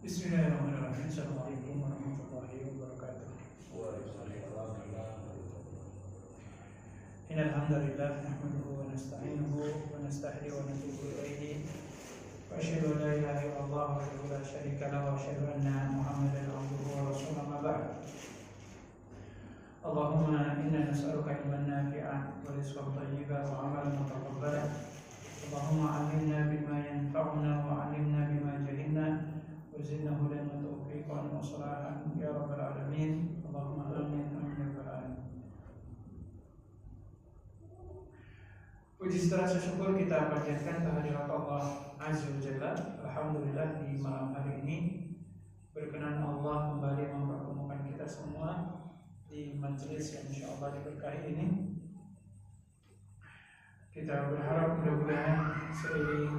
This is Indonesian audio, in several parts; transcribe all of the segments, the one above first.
Bismillahirrahmanirrahim. Assalamualaikum warahmatullahi wabarakatuh. Innal hamdalillah nahmaduhu wa nasta'inuhu wa nasta'inu wa natubu ilaihi. Wa asyhadu an la ilaha illallah wahdahu la syarika lahu wa asyhadu anna Muhammadan abduhu wa rasuluhu amma ba'd. Allahumma inna nas'aluka ilman nafi'an wa rizqan thayyiban wa 'amalan mutaqabbalan. Allahumma 'allimna bima yanfa'una wa 'allimna bima jahilna. Wazidna hudan wa taufiqan wa salahan ya rabbal alamin. Allahumma amin amin ya rabbal alamin. Puji serta syukur kita panjatkan kehadirat Allah Azza wa Jalla. Alhamdulillah di malam hari ini berkenan Allah kembali mempertemukan kita semua di majelis yang insyaallah diberkahi ini. Kita berharap mudah-mudahan seiring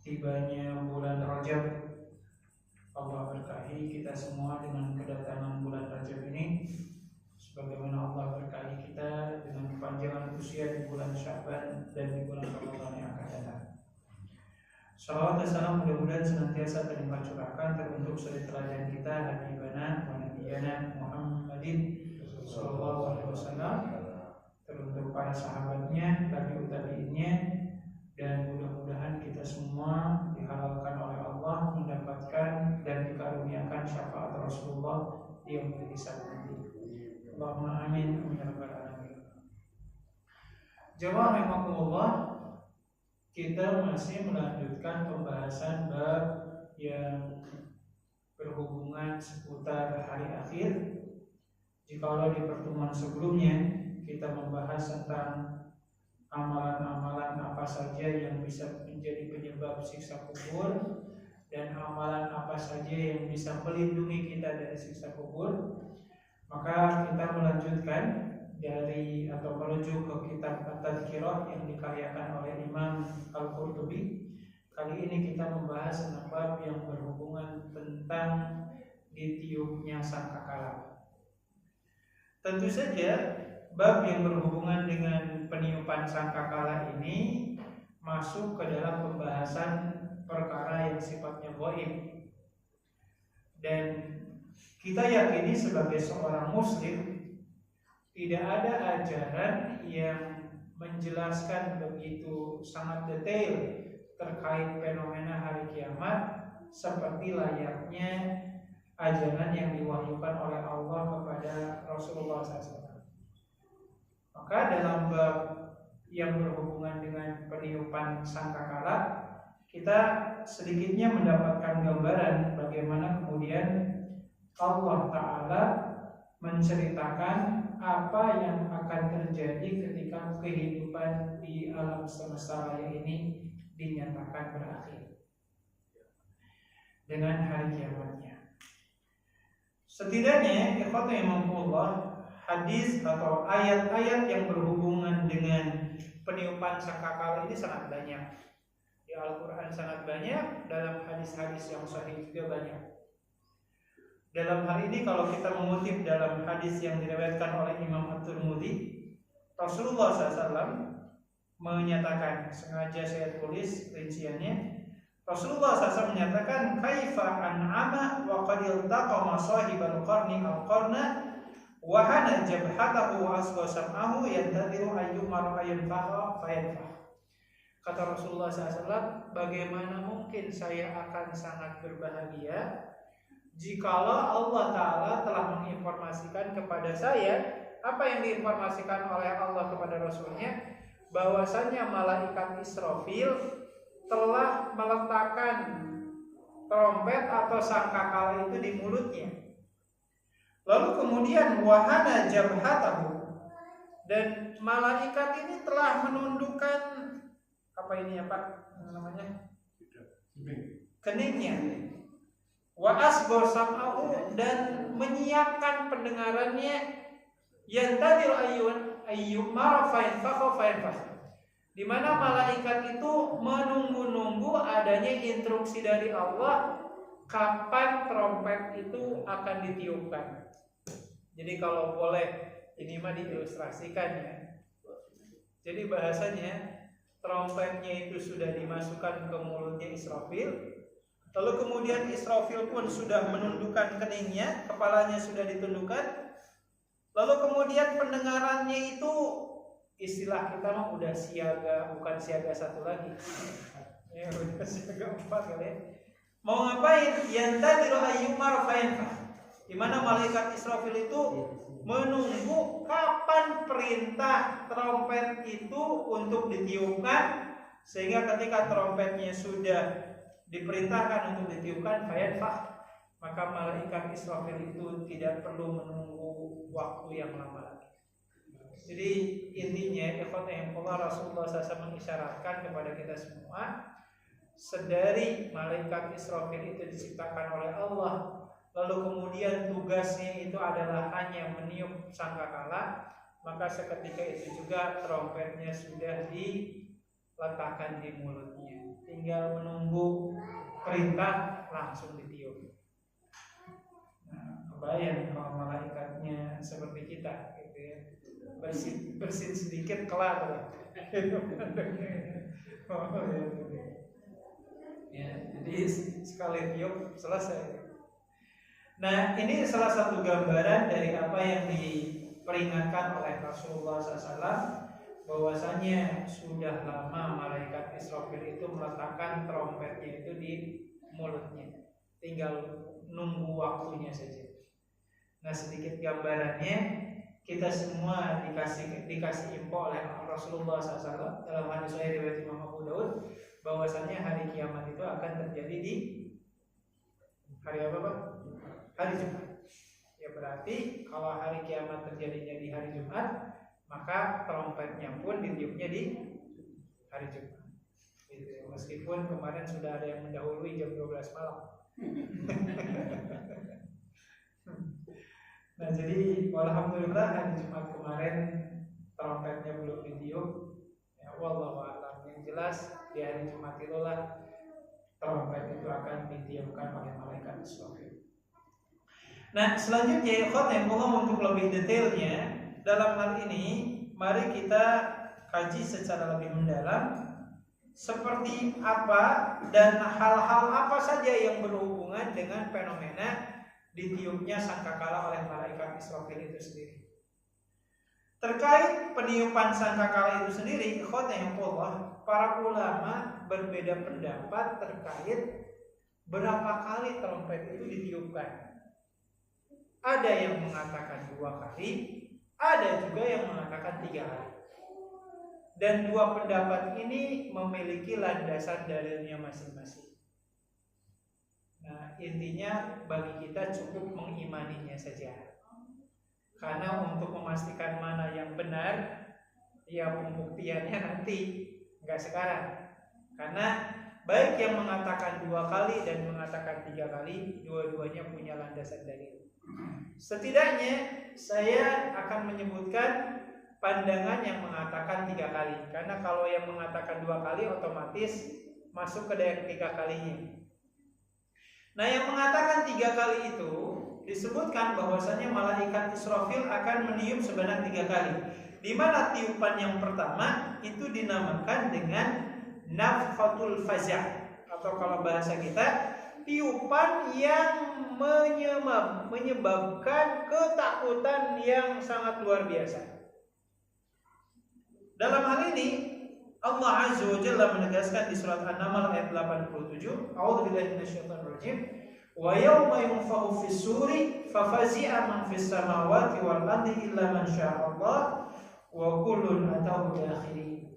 tibanya bulan Rajab, Allah berkahi kita semua dengan kedatangan bulan Rajab ini, sebagaimana Allah berkahi kita dengan kepanjangan usia di bulan Sya'ban dan di bulan Ramadan yang akan datang. Salawat dan salam mudah-mudahan senantiasa terlimpah curahkan teruntuk suri teladan kita Habibana wa Nabiyana Muhammadin sallallahu alaihi wasallam, teruntuk para sahabatnya, tabi'innya, dan mudah-mudahan kita semua dihalalkan oleh Allah mendapatkan dan dikaruniakan syafaat Rasulullah di yaumil hisab nanti. Allahumma amin amin ya rabbal alamin. Jamaah rahimakumullah, kita masih melanjutkan pembahasan bab yang berhubungan seputar hari akhir. Jikalau di pertemuan sebelumnya kita membahas tentang amalan-amalan apa saja yang bisa menjadi penyebab siksa kubur dan amalan apa saja yang bisa melindungi kita dari siksa kubur, maka kita melanjutkan dari atau merujuk ke kitab At-Tadhkirah yang dikaryakan oleh Imam Al-Qurtubi. Kali ini kita membahas tentang bab yang berhubungan tentang ditiupnya sangkakala. Tentu saja bab yang berhubungan dengan peniupan sangkakala ini masuk ke dalam pembahasan perkara yang sifatnya gaib. Dan kita yakini sebagai seorang muslim tidak ada ajaran yang menjelaskan begitu sangat detail terkait fenomena hari kiamat seperti layaknya ajaran yang diwahyukan oleh Allah kepada Rasulullah SAW. Maka dalam bab yang berhubungan dengan peniupan sangkakala, kita sedikitnya mendapatkan gambaran bagaimana kemudian Allah Ta'ala menceritakan apa yang akan terjadi ketika kehidupan di alam semesta raya ini dinyatakan berakhir dengan hari kiamatnya. Setidaknya ikhwata imanullah, hadis atau ayat-ayat yang berhubungan dengan peniupan sangkakala ini sangat banyak. Di Al-Quran sangat banyak, dalam hadis-hadis yang sahih juga banyak. Dalam hal ini kalau kita mengutip dalam hadis yang diriwayatkan oleh Imam At-Tirmidzi, Rasulullah SAW menyatakan, sengaja saya tulis rinciannya, Rasulullah SAW menyatakan, kaifa an'ama wa qad iltaqama sahibal qarni al-qarna wa hana jabhatahu wa asqa sam'ahu yantadiru ayyumar ayanfaha fayanfah. Kata Rasulullah SAW, bagaimana mungkin saya akan sangat berbahagia jikalau Allah Ta'ala telah menginformasikan kepada saya apa yang diinformasikan oleh Allah kepada Rasulnya, bahwasannya malaikat Israfil telah meletakkan trompet atau sangkakala itu di mulutnya. Lalu kemudian wahana jabhatahu, dan malaikat ini telah menundukkan apa ini ya Pak namanya? Keningnya. Wa asghar sam'ahu, dan menyiapkan pendengarannya, yantadir ayyumar fayanfah, di mana malaikat itu menunggu-nunggu adanya instruksi dari Allah kapan trompet itu akan ditiupkan. Jadi kalau boleh ini mah diilustrasikan ya. Jadi bahasanya trompetnya itu sudah dimasukkan ke mulutnya Israfil, Lalu kemudian Israfil pun sudah menundukkan keningnya, kepalanya sudah ditundukkan. Lalu kemudian pendengarannya itu, istilah kita mah udah siaga, bukan siaga satu lagi. Ya udah siaga 4 kali. Mau ngapain? Yantadiru ayyumar fayanfa. Di mana malaikat Israfil itu menunggu kapan perintah trompet itu untuk ditiupkan, sehingga ketika trompetnya sudah diperintahkan untuk ditiupkan fayanfa, maka malaikat Israfil itu tidak perlu menunggu waktu yang lama lagi. Jadi intinya Rasulullah SAW mengisyaratkan kepada kita semua, sedari malaikat Israfil itu diciptakan oleh Allah, lalu kemudian tugasnya itu adalah hanya meniup sangkakala, maka seketika itu juga trompetnya sudah diletakkan di mulutnya, tinggal menunggu perintah langsung ditiup. Nah, kebayang kalau malaikatnya seperti kita, gitu ya, bersin sedikit kelar. Ya, jadi sekali tiup selesai. Nah, ini salah satu gambaran dari apa yang diperingatkan oleh Rasulullah SAW, bahwasanya sudah lama malaikat Israfil itu meletakkan trompetnya itu di mulutnya, tinggal nunggu waktunya saja. Nah, sedikit gambarannya, kita semua dikasih info oleh Rasulullah SAW dalam hadis sahih riwayat Imam Abu Daud, bahwasanya hari kiamat itu akan terjadi di hari apa, Pak? Hari Jumat. Ya berarti kalau hari kiamat terjadinya di hari Jumat, maka trompetnya pun ditiupnya di hari Jumat. Gitu. Meskipun kemarin sudah ada yang mendahului jam 12 malam. Nah, jadi alhamdulillah hari Jumat kemarin trompetnya belum ditiup. Ya wallahu a'lam. Yang jelas di hari Jumat itulah trompet itu akan ditiupkan oleh malaikat Israfil. Nah, selanjutnya untuk lebih detailnya dalam hal ini, mari kita kaji secara lebih mendalam seperti apa dan hal-hal apa saja yang berhubungan dengan fenomena ditiupnya sangkakala oleh malaikat Israfil itu sendiri. Terkait peniupan sangkakala itu sendiri, para ulama berbeda pendapat terkait berapa kali trompet itu ditiupkan. Ada yang mengatakan 2 kali, ada juga yang mengatakan 3 kali. Dan 2 pendapat ini memiliki landasan dalilnya masing-masing. Nah, intinya bagi kita cukup mengimaninya saja. Karena untuk memastikan mana yang benar, ya pembuktiannya nanti, enggak sekarang. Karena baik yang mengatakan 2 kali dan mengatakan 3 kali, dua-duanya punya landasan dalil. Setidaknya saya akan menyebutkan pandangan yang mengatakan 3 kali, karena kalau yang mengatakan 2 kali otomatis masuk ke daerah 3 kalinya. Nah, yang mengatakan 3 kali itu disebutkan bahwasanya malaikat Israfil akan meniup sebanyak 3 kali, di mana tiupan yang pertama itu dinamakan dengan nafkhatul faza', atau kalau bahasa kita tiupan yang menyebabkan ketakutan yang sangat luar biasa. Dalam hal ini Allah Azza wa Jalla menegaskan di surat An-Naml ayat 87, A'udzubillahi minasyaitonir rajim, wa yauma yunfakhu fis-suri fafazi'a man fis samawati wal ardi illa man sya'allah wa kullun atahu dakhirin.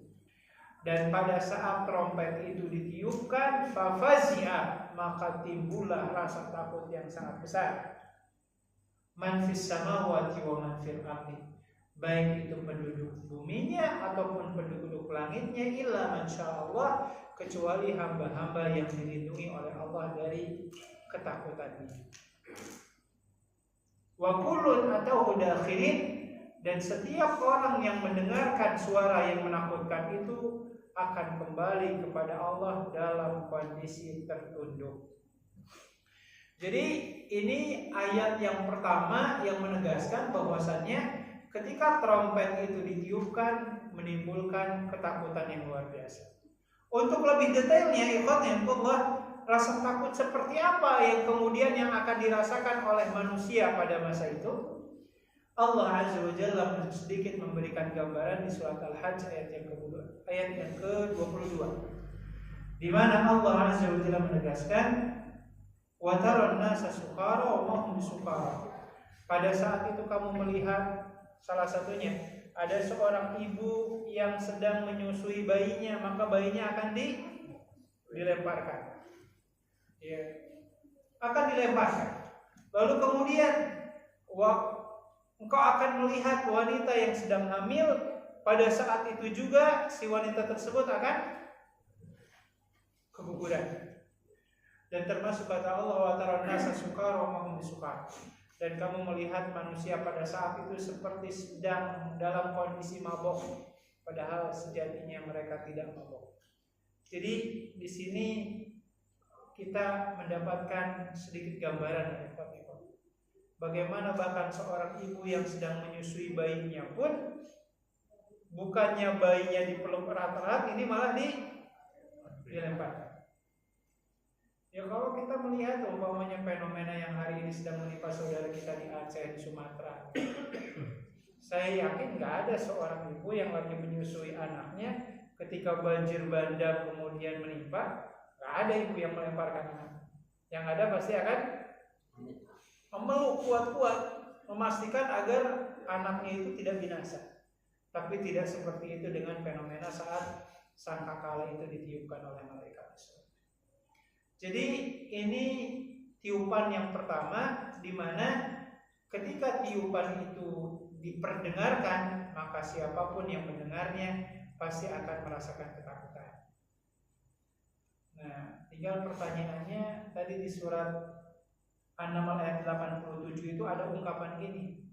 Dan pada saat trompet itu ditiupkan, fafazi'a, maka timbullah rasa takut yang sangat besar. Man fis samawati wa man fil ardi, baik itu penduduk buminya ataupun penduduk langitnya, illa man sya'allah, kecuali hamba-hamba yang dilindungi oleh Allah dari ketakutannya. Wa kullun atahu dakhirin, dan setiap orang yang mendengarkan suara yang menakutkan itu akan kembali kepada Allah dalam kondisi tertunduk. Jadi ini ayat yang pertama yang menegaskan bahwasannya ketika trompet itu ditiupkan menimbulkan ketakutan yang luar biasa. Untuk lebih detailnya, rasa takut seperti apa yang kemudian yang akan dirasakan oleh manusia pada masa itu? Allah Azza wa Jalla sedikit memberikan gambaran di surat Al-Hajj ayat yang ke-22. Di mana Allah Azza wa Jalla menegaskan, "Wa taran nasa sukara wa ma hum bisukara." Pada saat itu kamu melihat salah satunya ada seorang ibu yang sedang menyusui bayinya, maka bayinya akan dilemparkan. Ya, akan dilemparkan. Lalu kemudian engkau akan melihat wanita yang sedang hamil. Pada saat itu juga si wanita tersebut akan keguguran. Dan termasuk kata Allah, wa taran nasa sukara wa ma hum bisukara. Dan kamu melihat manusia pada saat itu seperti sedang dalam kondisi mabok, padahal sejatinya mereka tidak mabok. Jadi di sini kita mendapatkan sedikit gambaran bagaimana bahkan seorang ibu yang sedang menyusui bayinya pun bukannya bayinya dipeluk erat-erat, ini malah dilemparkan. Ya kalau kita melihat umpamanya fenomena yang hari ini sedang menimpa saudara kita di Aceh, di Sumatera, saya yakin nggak ada seorang ibu yang lagi menyusui anaknya ketika banjir bandang kemudian menimpa, nggak ada ibu yang melemparkan anak. Yang ada pasti akan memeluk kuat-kuat, memastikan agar anaknya itu tidak binasa. Tapi tidak seperti itu dengan fenomena saat sangkakala itu ditiupkan oleh malaikat. Jadi ini tiupan yang pertama, di mana ketika tiupan itu diperdengarkan, maka siapapun yang mendengarnya pasti akan merasakan ketakutan. Nah, tinggal pertanyaannya tadi di surat An-Naml ayat 87 itu ada ungkapan gini,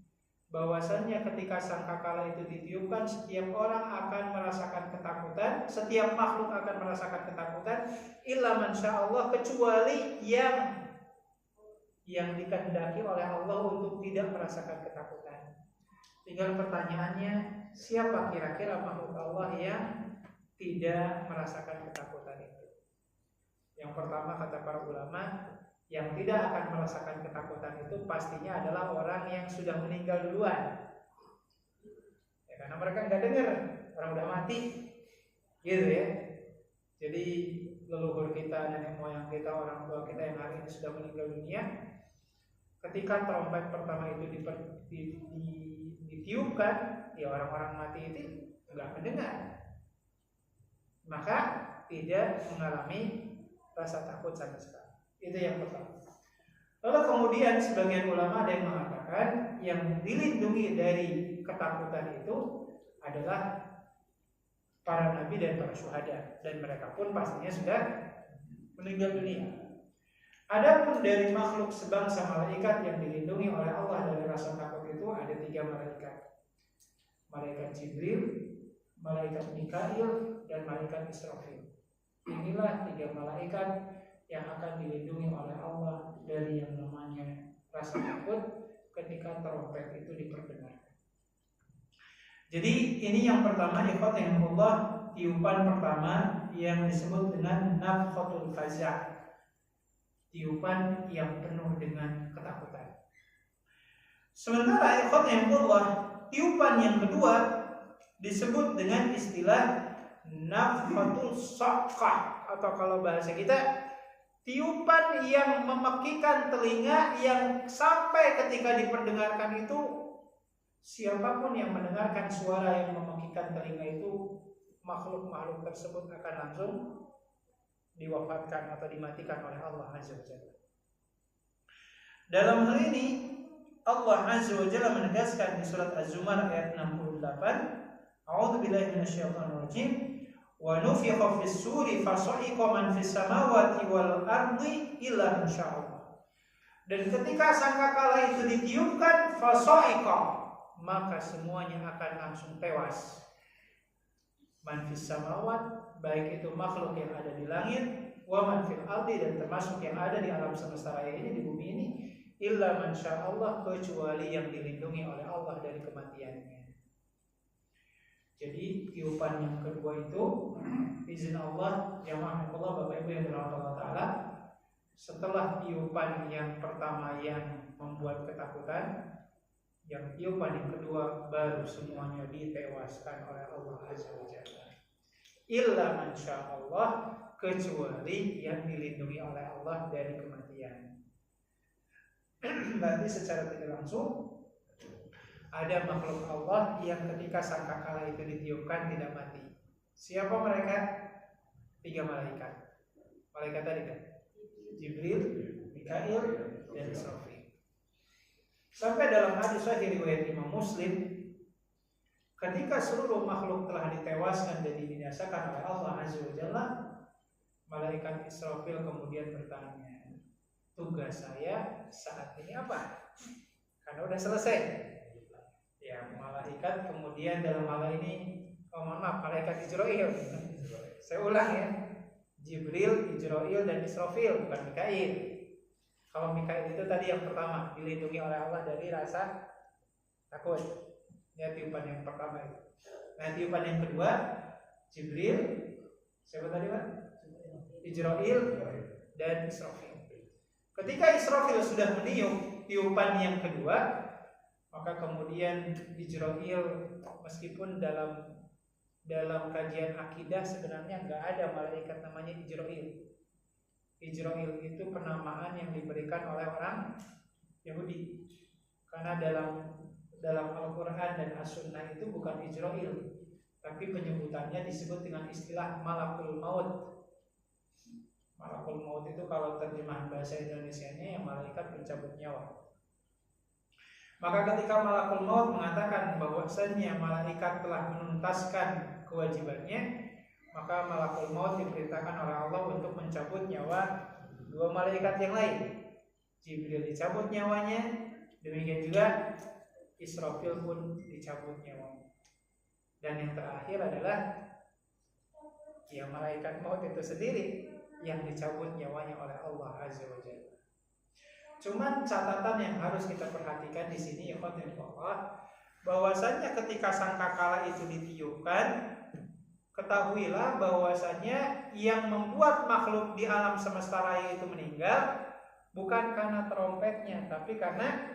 bahwasannya ketika sangkakala itu ditiupkan, setiap orang akan merasakan ketakutan, setiap makhluk akan merasakan ketakutan, illa man sya'allah, kecuali yang dikehendaki oleh Allah untuk tidak merasakan ketakutan. Tinggal pertanyaannya, siapa kira-kira makhluk Allah yang tidak merasakan ketakutan itu? Yang pertama kata para ulama, yang tidak akan merasakan ketakutan itu pastinya adalah orang yang sudah meninggal duluan. Ya, karena mereka nggak dengar, orang udah mati, gitu ya. Jadi leluhur kita, nenek moyang kita, orang tua kita yang hari ini sudah meninggal dunia, ketika trompet pertama itu ditiupkan, ya orang-orang mati itu nggak mendengar, maka tidak mengalami rasa takut sama sekali. Itu yang pertama. Lalu kemudian sebagian ulama ada yang mengatakan yang dilindungi dari ketakutan itu adalah para nabi dan para syuhada, dan mereka pun pastinya sudah meninggal dunia. Adapun dari makhluk sebangsa malaikat yang dilindungi oleh Allah dari rasa takut itu ada 3 malaikat. Malaikat Jibril, malaikat Mikail, dan malaikat Israfil. Inilah 3 malaikat yang akan dilindungi oleh Allah dari yang namanya rasa takut ketika trompet itu diperdengarkan. Jadi ini yang pertama, ikhwatillah, tiupan pertama yang disebut dengan nafkhatul faza', tiupan yang penuh dengan ketakutan. Sementara ikhwatillah, tiupan yang kedua disebut dengan istilah nafkhatul saqqah, atau kalau bahasa kita tiupan yang memekikan telinga, yang sampai ketika diperdengarkan itu siapapun yang mendengarkan suara yang memekikan telinga itu, makhluk-makhluk tersebut akan langsung diwafatkan atau dimatikan oleh Allah Azza wa Jalla. Dalam hal ini Allah Azza wa Jalla menegaskan di surat Az-Zumar ayat 68, A'udzubillahi minasyaitonir rajim. Wa nufikha fis suri fasa'iqa man fis samawati wal ardi illa insyaallah. Dan ketika sangkakala itu ditiupkan, fasa'iqa, maka semuanya akan langsung tewas. Man fis samawat, baik itu makhluk yang ada di langit, wa man fil ardi, dan termasuk yang ada di alam semesta raya ini, di bumi ini, illa man syaallah, kecuali yang dilindungi oleh Allah dari kematiannya. Jadi tiupan yang kedua itu izin Allah, jamaah Allah, Bapak Ibu yang dirahmati Allah Ta'ala, setelah tiupan yang pertama yang membuat ketakutan, yang tiupan yang kedua baru semuanya ditewaskan oleh Allah Azza wa Jalla. Illa man sya Allah, kecuali yang dilindungi oleh Allah dari kematian. Berarti secara tidak langsung ada makhluk Allah yang ketika sangkakala itu ditiupkan tidak mati. Siapa mereka? 3 malaikat. Malaikat tadi kan? Jibril, Mikail, dan Israfil. Sampai dalam hadis sahih riwayat Imam Muslim, ketika seluruh makhluk telah ditewaskan dan dibinasakan oleh Allah Azza wa Jalla, malaikat Israfil kemudian bertanya, tugas saya saat ini apa? Karena udah selesai. Ya, malaikat kemudian dalam hal ini, malaikat Israfil. Saya ulang ya, Jibril, Israfil, dan Israfil, bukan Mikail. Kalau Mikail itu tadi yang pertama, dilindungi oleh Allah dari rasa takut. Ya, tiupan yang pertama itu. Nah, tiupan yang kedua, Jibril, siapa tadi Pak? Israfil dan Israfil. Ketika Israfil sudah meniup tiupan yang kedua, maka kemudian Israfil, meskipun dalam kajian akidah sebenarnya nggak ada malaikat namanya Israfil. Israfil itu penamaan yang diberikan oleh orang Yahudi. Karena dalam Al-Quran dan As-Sunnah itu bukan Israfil, tapi penyebutannya disebut dengan istilah Malakul Maut. Malakul Maut itu kalau terjemahan bahasa Indonesianya yang malaikat pencabut nyawa. Maka ketika Malakul Maut mengatakan bahwasannya malaikat telah menuntaskan kewajibannya, maka Malakul Maut diperintahkan oleh Allah untuk mencabut nyawa 2 malaikat yang lain. Jibril dicabut nyawanya, demikian juga Israfil pun dicabut nyawanya. Dan yang terakhir adalah ya malaikat maut itu sendiri yang dicabut nyawanya oleh Allah Azza wa Jalla. Cuman catatan yang harus kita perhatikan di sini ya Allah, bahwasanya ketika sangkakala itu ditiupkan, ketahuilah bahwasanya yang membuat makhluk di alam semesta raya itu meninggal bukan karena trompetnya, tapi karena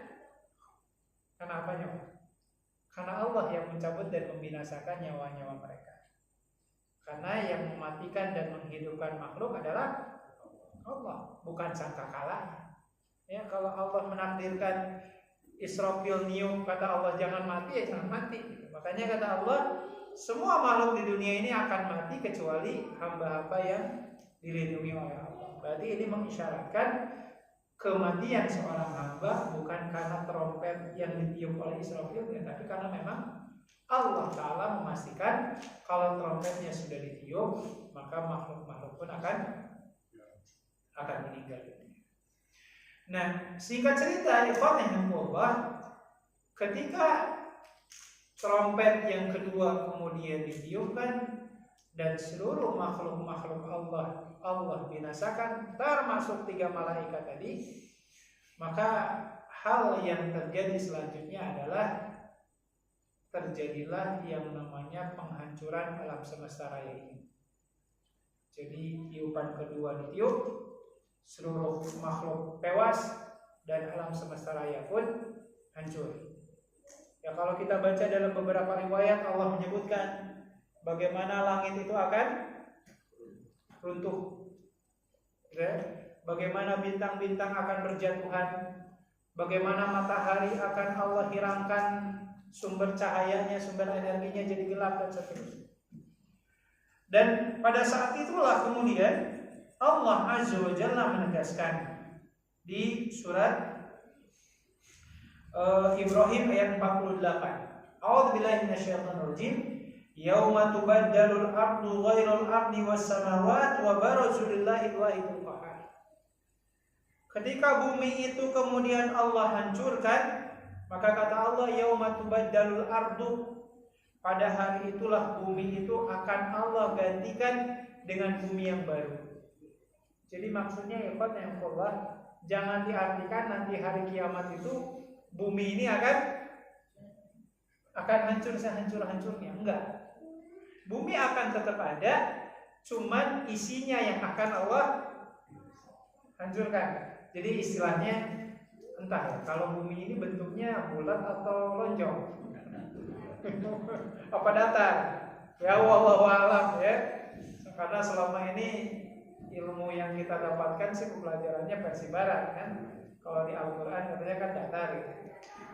apanya? Karena Allah yang mencabut dan membinasakan nyawa-nyawa mereka. Karena yang mematikan dan menghidupkan makhluk adalah Allah, bukan sangkakalanya. Ya, kalau Allah menakdirkan Israfil niup, kata Allah jangan mati, ya jangan mati. Makanya kata Allah, semua makhluk di dunia ini akan mati kecuali hamba-hamba yang dilindungi oleh Allah. Berarti ini mengisyaratkan kematian seorang hamba bukan karena trompet yang ditiup oleh Israfil, ya, tapi karena memang Allah Ta'ala memastikan kalau trompetnya sudah ditiup, maka makhluk-makhluk pun akan meninggal. Nah, singkat cerita, ikhwanillah, ketika trompet yang kedua kemudian ditiupkan dan seluruh makhluk-makhluk Allah binasakan, termasuk 3 malaikat tadi, maka hal yang terjadi selanjutnya adalah terjadilah yang namanya penghancuran alam semesta raya ini. Jadi tiupan kedua ditiup, seluruh makhluk tewas dan alam semesta raya pun hancur. Ya, kalau kita baca dalam beberapa riwayat, Allah menyebutkan bagaimana langit itu akan runtuh, ya? Bagaimana bintang-bintang akan berjatuhan, bagaimana matahari akan Allah hilangkan sumber cahayanya, sumber energinya jadi gelap dan seterusnya. Dan pada saat itulah kemudian Allah Azza wa Jalla menegaskan di surat Ibrahim ayat 48. A'udzubillahi minasyaitonir rajim. Yauma tubaddalul ardu ghairul ardi was samawati wa barazu lillahi wahidul qahhar. Ketika bumi itu kemudian Allah hancurkan, maka kata Allah yauma tubaddalul ardu, pada hari itulah bumi itu akan Allah gantikan dengan bumi yang baru. Jadi maksudnya ya Allah, jangan diartikan nanti hari kiamat itu bumi ini akan hancur sehancur-hancurnya. Enggak. Bumi akan tetap ada, cuman isinya yang akan Allah hancurkan. Jadi istilahnya entah ya, kalau bumi ini bentuknya bulat atau lonjong, apa datar? Ya wallahu alam ya. Karena selama ini ilmu yang kita dapatkan sih pelajarannya versi barat kan. Kalau di Al-Quran katanya kan datar gitu.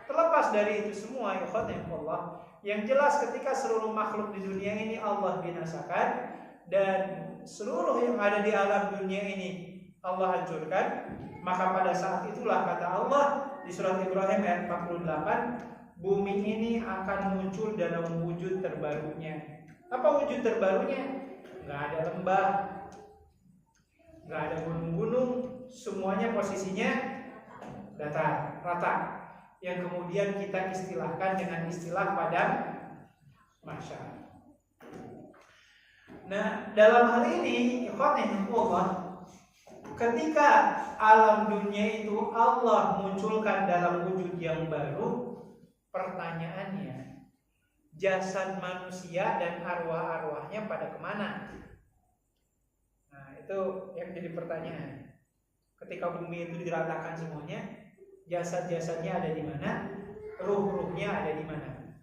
Terlepas dari itu semua, Allah, yang jelas ketika seluruh makhluk di dunia ini Allah binasakan dan seluruh yang ada di alam dunia ini Allah hancurkan, maka pada saat itulah kata Allah di surat Ibrahim ayat 48, bumi ini akan muncul dalam wujud terbarunya. Apa wujud terbarunya? Nggak ada lembah, nggak ada gunung-gunung, semuanya posisinya datar, rata. Yang kemudian kita istilahkan dengan istilah padang mahsyar. Nah, dalam hal ini, Allah, ketika alam dunia itu Allah munculkan dalam wujud yang baru, pertanyaannya, jasad manusia dan arwah-arwahnya pada kemana? Nah, itu yang jadi pertanyaan. Ketika bumi itu diratakan semuanya, jasad-jasadnya ada di mana? Ruh-ruhnya ada di mana?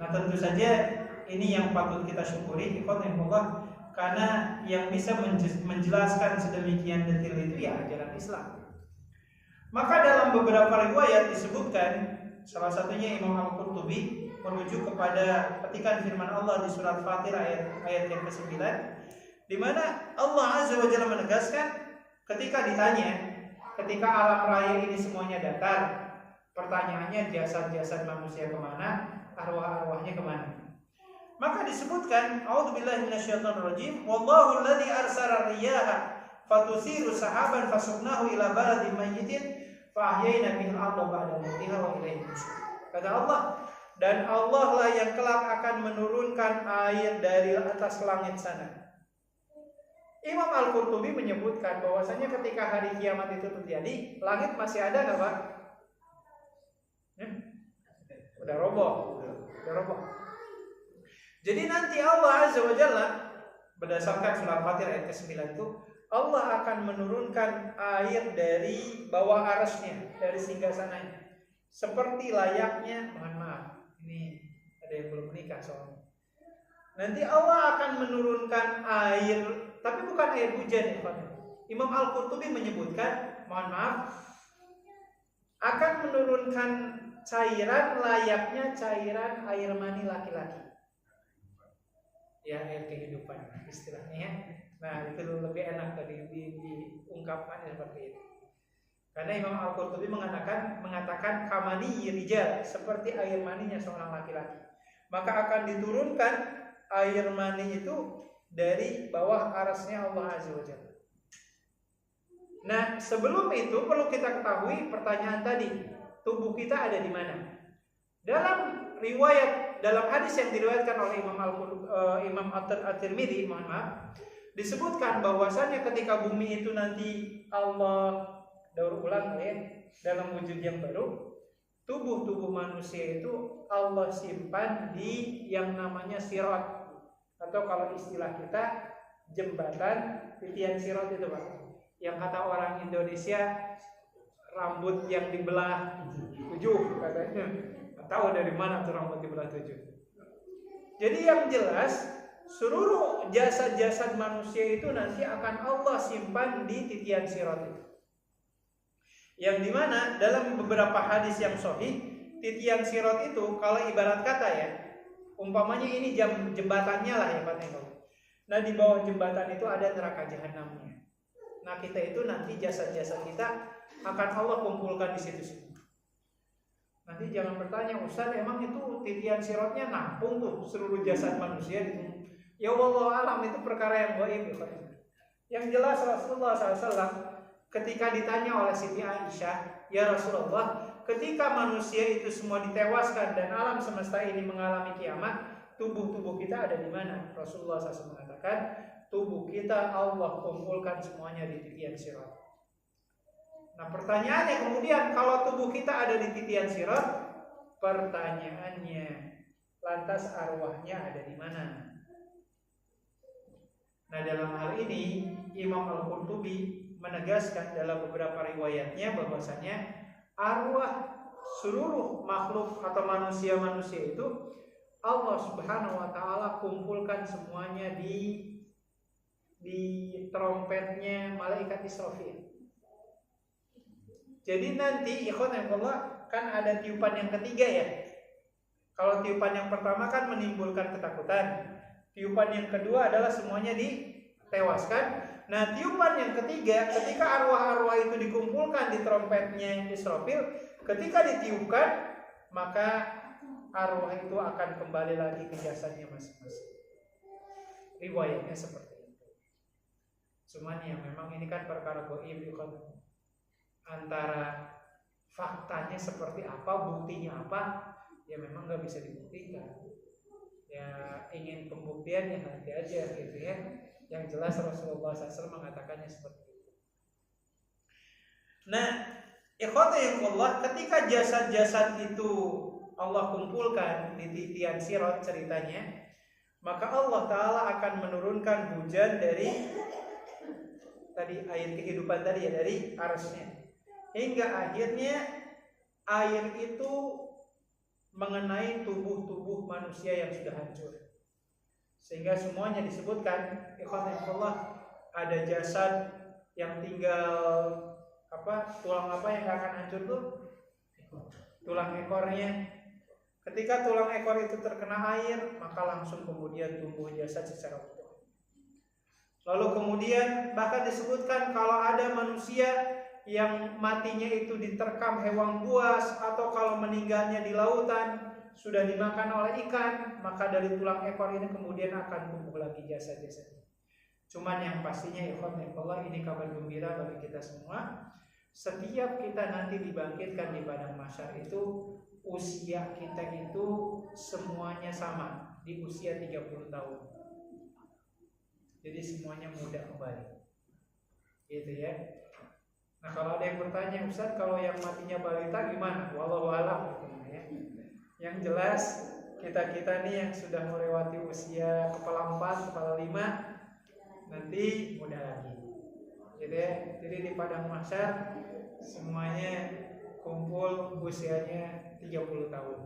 Nah, tentu saja ini yang patut kita syukuri, Allah, karena yang bisa menjelaskan sedemikian detail itu ya ajaran Islam. Maka dalam beberapa riwayat disebutkan, salah satunya Imam Al-Qurtubi merujuk kepada petikan firman Allah di surat Fatir ayat yang ke-9, di mana Allah Azza wa Jalla menegaskan ketika ditanya, ketika alam raya ini semuanya datar, pertanyaannya jasad-jasad manusia kemana, arwah-arwahnya kemana? Maka disebutkan, a'udzubillahi minasyaitonirrajim, wallahu alladzi arsala riyaha fatusiru sahaban fasuknahu ila baladin mayyitin fa ahyayna bihil ardha ba'da mautiha wa ilaihi nusyur. Kata Allah, dan Allah lah yang kelak akan menurunkan air dari atas langit sana. Imam Al-Qurtubi menyebutkan bahwasanya ketika hari kiamat itu terjadi, langit masih ada nggak Pak? Udah roboh. Jadi nanti Allah Azza wa Jalla berdasarkan surat Fatir ayat ke-9 itu, Allah akan menurunkan air dari bawah arasnya, dari singgasananya, seperti layaknya, mohon maaf, ini ada yang belum menikah soalnya. Nanti Allah akan menurunkan air, tapi bukan air hujan ya Pak. Imam Al-Qurtubi menyebutkan, mohon maaf, akan menurunkan cairan layaknya cairan air mani laki-laki. Ya, air kehidupan istilahnya ya. Nah, itu lebih enak tadi diungkapkan seperti itu. Karena Imam Al-Qurtubi mengatakan kamani rijal, seperti air maninya seorang laki-laki. Maka akan diturunkan air mani itu dari bawah arasnya Allah Azza wa Jalla. Nah, sebelum itu perlu kita ketahui pertanyaan tadi, tubuh kita ada di mana? Dalam riwayat, dalam hadis yang diriwayatkan oleh Imam At-Tirmidzi, mohon maaf, disebutkan bahwasannya ketika bumi itu nanti Allah daur ulang ya, dalam wujud yang baru, tubuh manusia itu Allah simpan di yang namanya sirat, atau kalau istilah kita jembatan titian sirat itu Pak, yang kata orang Indonesia rambut yang dibelah 7 katanya. Tahu dari mana tuh rambut dibelah 7. Jadi yang jelas seluruh jasad-jasad manusia itu nanti akan Allah simpan di titian sirat itu. Yang dimana dalam beberapa hadis yang sahih, titian sirat itu kalau ibarat kata ya, umpamanya ini jembatannya lah ya Pak Tengok. Nah di bawah jembatan itu ada neraka jahanamnya. Nah kita itu nanti jasad-jasad kita akan Allah kumpulkan di situ. Nanti jangan bertanya, Ustaz emang itu titian siratnya nampung tuh seluruh jasad manusia gitu. Ya Allah alam, itu perkara yang gaib. Yang jelas Rasulullah SAW ketika ditanya oleh Siti Aisyah, ya Rasulullah, ketika manusia itu semua ditewaskan dan alam semesta ini mengalami kiamat, tubuh-tubuh kita ada di mana? Rasulullah SAW mengatakan, tubuh kita Allah kumpulkan semuanya di titian sirat. Nah pertanyaannya kemudian, kalau tubuh kita ada di titian sirat, pertanyaannya, lantas arwahnya ada di mana? Nah dalam hal ini Imam Al-Qurtubi menegaskan dalam beberapa riwayatnya bahwasanya arwah seluruh makhluk atau manusia-manusia itu Allah Subhanahu wa taala kumpulkan semuanya di trompetnya malaikat Israfil. Jadi nanti ikhwanullah kan ada tiupan yang ketiga ya. Kalau tiupan yang pertama kan menimbulkan ketakutan. Tiupan yang kedua adalah semuanya ditewaskan. Nah, tiupan yang ketiga ketika arwah-arwah itu dikumpulkan di trompetnya Israfil, ketika ditiupkan maka arwah itu akan kembali lagi ke jasadnya masing-masing. Riwayatnya seperti itu. Cuman ya memang ini kan perkara gaib, antara faktanya seperti apa, buktinya apa, ya memang nggak bisa dibuktikan. Ya ingin pembuktian ya nanti aja gitu ya. Yang jelas Rasulullah SAW mengatakannya seperti itu. Nah, ikhwatullah, ketika jasad-jasad itu Allah kumpulkan di titian Sirat ceritanya, maka Allah Ta'ala akan menurunkan hujan dari tadi air kehidupan tadi ya, dari arsy-Nya, hingga akhirnya air itu mengenai tubuh-tubuh manusia yang sudah hancur, sehingga semuanya disebutkan ikhwanullah, ada jasad yang tinggal tulang apa yang gak akan hancur tuh? Tulang ekornya. Ketika tulang ekor itu terkena air, maka langsung kemudian tumbuh jasad secara utuh. Lalu kemudian bahkan disebutkan kalau ada manusia yang matinya itu diterkam hewan buas, atau kalau meninggalnya di lautan sudah dimakan oleh ikan, maka dari tulang ekor ini kemudian akan tumbuh lagi jasad-jasadnya. Cuman yang pastinya ikhwanullah, ini kabar gembira bagi kita semua. Setiap kita nanti dibangkitkan di padang mahsyar itu, usia kita itu semuanya sama, di usia 30 tahun. Jadi semuanya muda kembali. Gitu ya. Nah, kalau ada yang bertanya, Ustaz, kalau yang matinya balita gimana? Wallahu a'lam gitu ya. Yang jelas kita nih yang sudah melewati usia kepala 4, kepala 5 nanti muda lagi. Jadi di padang mahsyar semuanya kumpul usianya 30 tahun.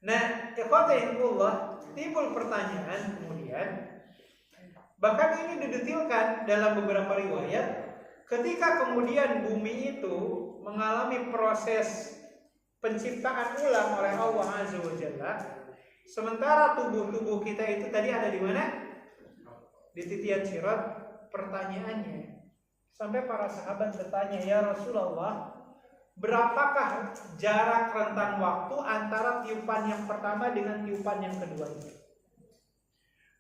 Nah, ikhwatillah, timbul pertanyaan kemudian, bahkan ini didetilkan dalam beberapa riwayat, ketika kemudian bumi itu mengalami proses penciptaan ulang oleh Allah Azza wa Jalla, sementara tubuh-tubuh kita itu tadi ada di mana? Di titian Sirat. Pertanyaannya, sampai para sahabat bertanya, ya Rasulullah, berapakah jarak rentang waktu antara tiupan yang pertama dengan tiupan yang kedua itu?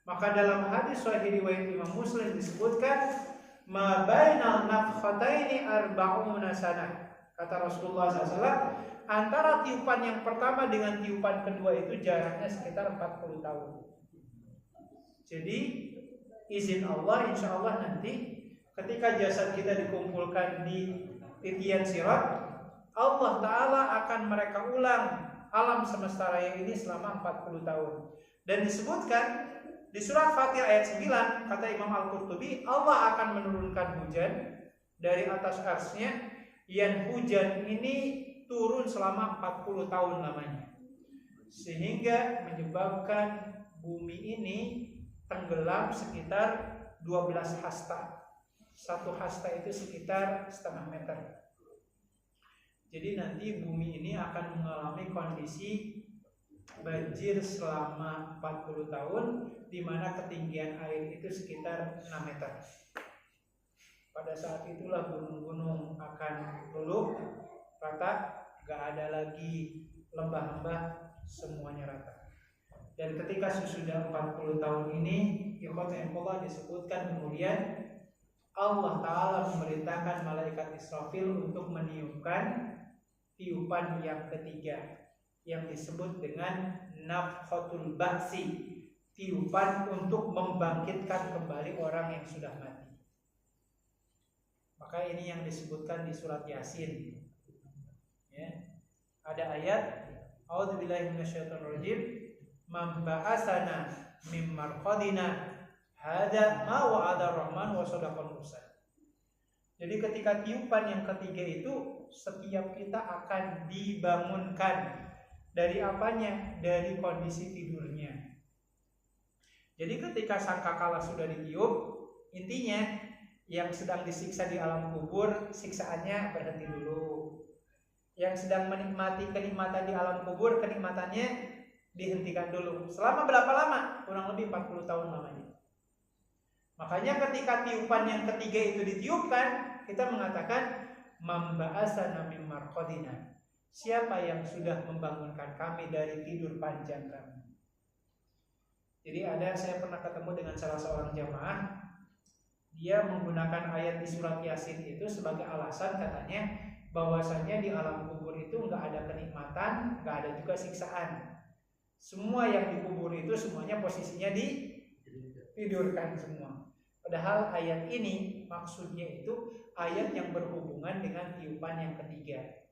Maka dalam hadis sahih riwayat Imam Muslim disebutkan, ma bainal nafkhataini arba'una sanah. Kata Rasulullah SAW, antara tiupan yang pertama dengan tiupan kedua itu jaraknya sekitar 40 tahun. Jadi izin Allah, insya Allah nanti ketika jasad kita dikumpulkan di titian Sirat, Allah Ta'ala akan mereka ulang alam semesta raya ini selama 40 tahun. Dan disebutkan di surat Fatir ayat 9, kata Imam Al-Qurtubi, Allah akan menurunkan hujan dari atas arsy-Nya, yang hujan ini turun selama 40 tahun lamanya, sehingga menyebabkan bumi ini tenggelam sekitar 12 hasta. Satu hasta itu sekitar setengah meter. Jadi nanti bumi ini akan mengalami kondisi banjir selama 40 tahun, di mana ketinggian air itu sekitar 6 meter. Pada saat itulah gunung-gunung akan luluh rata, gak ada lagi lembah-lembah, semuanya rata. Dan ketika sesudah 40 tahun ini, ikhwanullah, disebutkan kemudian Allah Ta'ala memerintahkan malaikat Israfil untuk meniupkan tiupan yang ketiga, yang disebut dengan nafkhatul ba'si, tiupan untuk membangkitkan kembali orang yang sudah mati. Maka ini yang disebutkan di surat Yasin ya. Ada ayat, a'udzubillahi minasyaitonirrajim, man ba'asana mim marqadina hadza ma wa'ada rahman wa sadaqal mursal. Jadi ketika tiupan yang ketiga itu setiap kita akan dibangunkan dari apanya? Dari kondisi tidurnya. Jadi ketika sangkakala sudah ditiup, intinya yang sedang disiksa di alam kubur, siksaannya berhenti dulu. Yang sedang menikmati kenikmatan di alam kubur, kenikmatannya dihentikan dulu. Selama berapa lama? Kurang lebih 40 tahun lamanya. Makanya ketika tiupan yang ketiga itu ditiupkan, kita mengatakan mamba'asana mim marqadina. Siapa yang sudah membangunkan kami dari tidur panjang kami? Jadi saya pernah ketemu dengan salah seorang jamaah, dia menggunakan ayat di surat Yasin itu sebagai alasan, katanya bahwasanya di alam kubur itu nggak ada kenikmatan, nggak ada juga siksaan. Semua yang dikubur itu semuanya posisinya ditidurkan semua. Padahal ayat ini maksudnya itu ayat yang berhubungan dengan tiupan yang ketiga.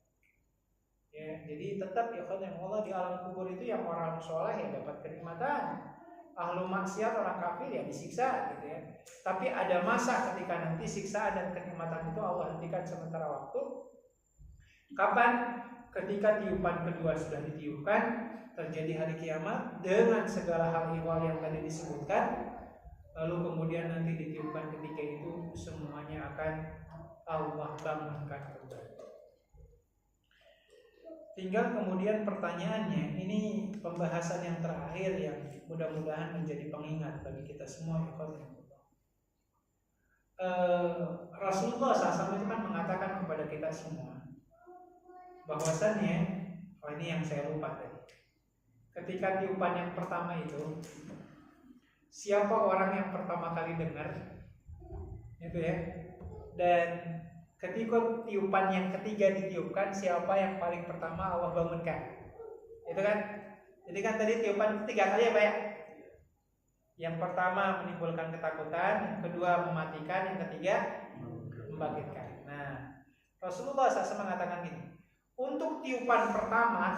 Ya, jadi tetap ya yang Allah di alam kubur itu yang orang soleh ya dapat kenikmatan, ahlu maksiat orang kafir ya disiksa gitu ya. Tapi ada masa ketika nanti siksaan dan kenikmatan itu Allah hentikan sementara waktu. Kapan? Ketika tiupan kedua sudah ditiupkan, terjadi hari kiamat dengan segala hal ihwal yang tadi disebutkan. Lalu kemudian nanti ditiupkan ketiga itu semuanya akan Allah bangunkan kembali. Tinggal kemudian pertanyaannya, ini pembahasan yang terakhir yang mudah-mudahan menjadi pengingat bagi kita semua. Rasulullah SAW itu kan mengatakan kepada kita semua bahwasannya, ini yang saya lupa tadi. Ketika tiupan yang pertama itu, siapa orang yang pertama kali dengar, itu ya. Dan ketika tiupan yang ketiga ditiupkan, siapa yang paling pertama Allah bangunkan, itu kan. Jadi kan tadi tiupan 3 kali ya Pak ya. Yang pertama menimbulkan ketakutan, yang kedua mematikan, yang ketiga membangkitkan. Nah, Rasulullah SAW mengatakan gini, untuk tiupan pertama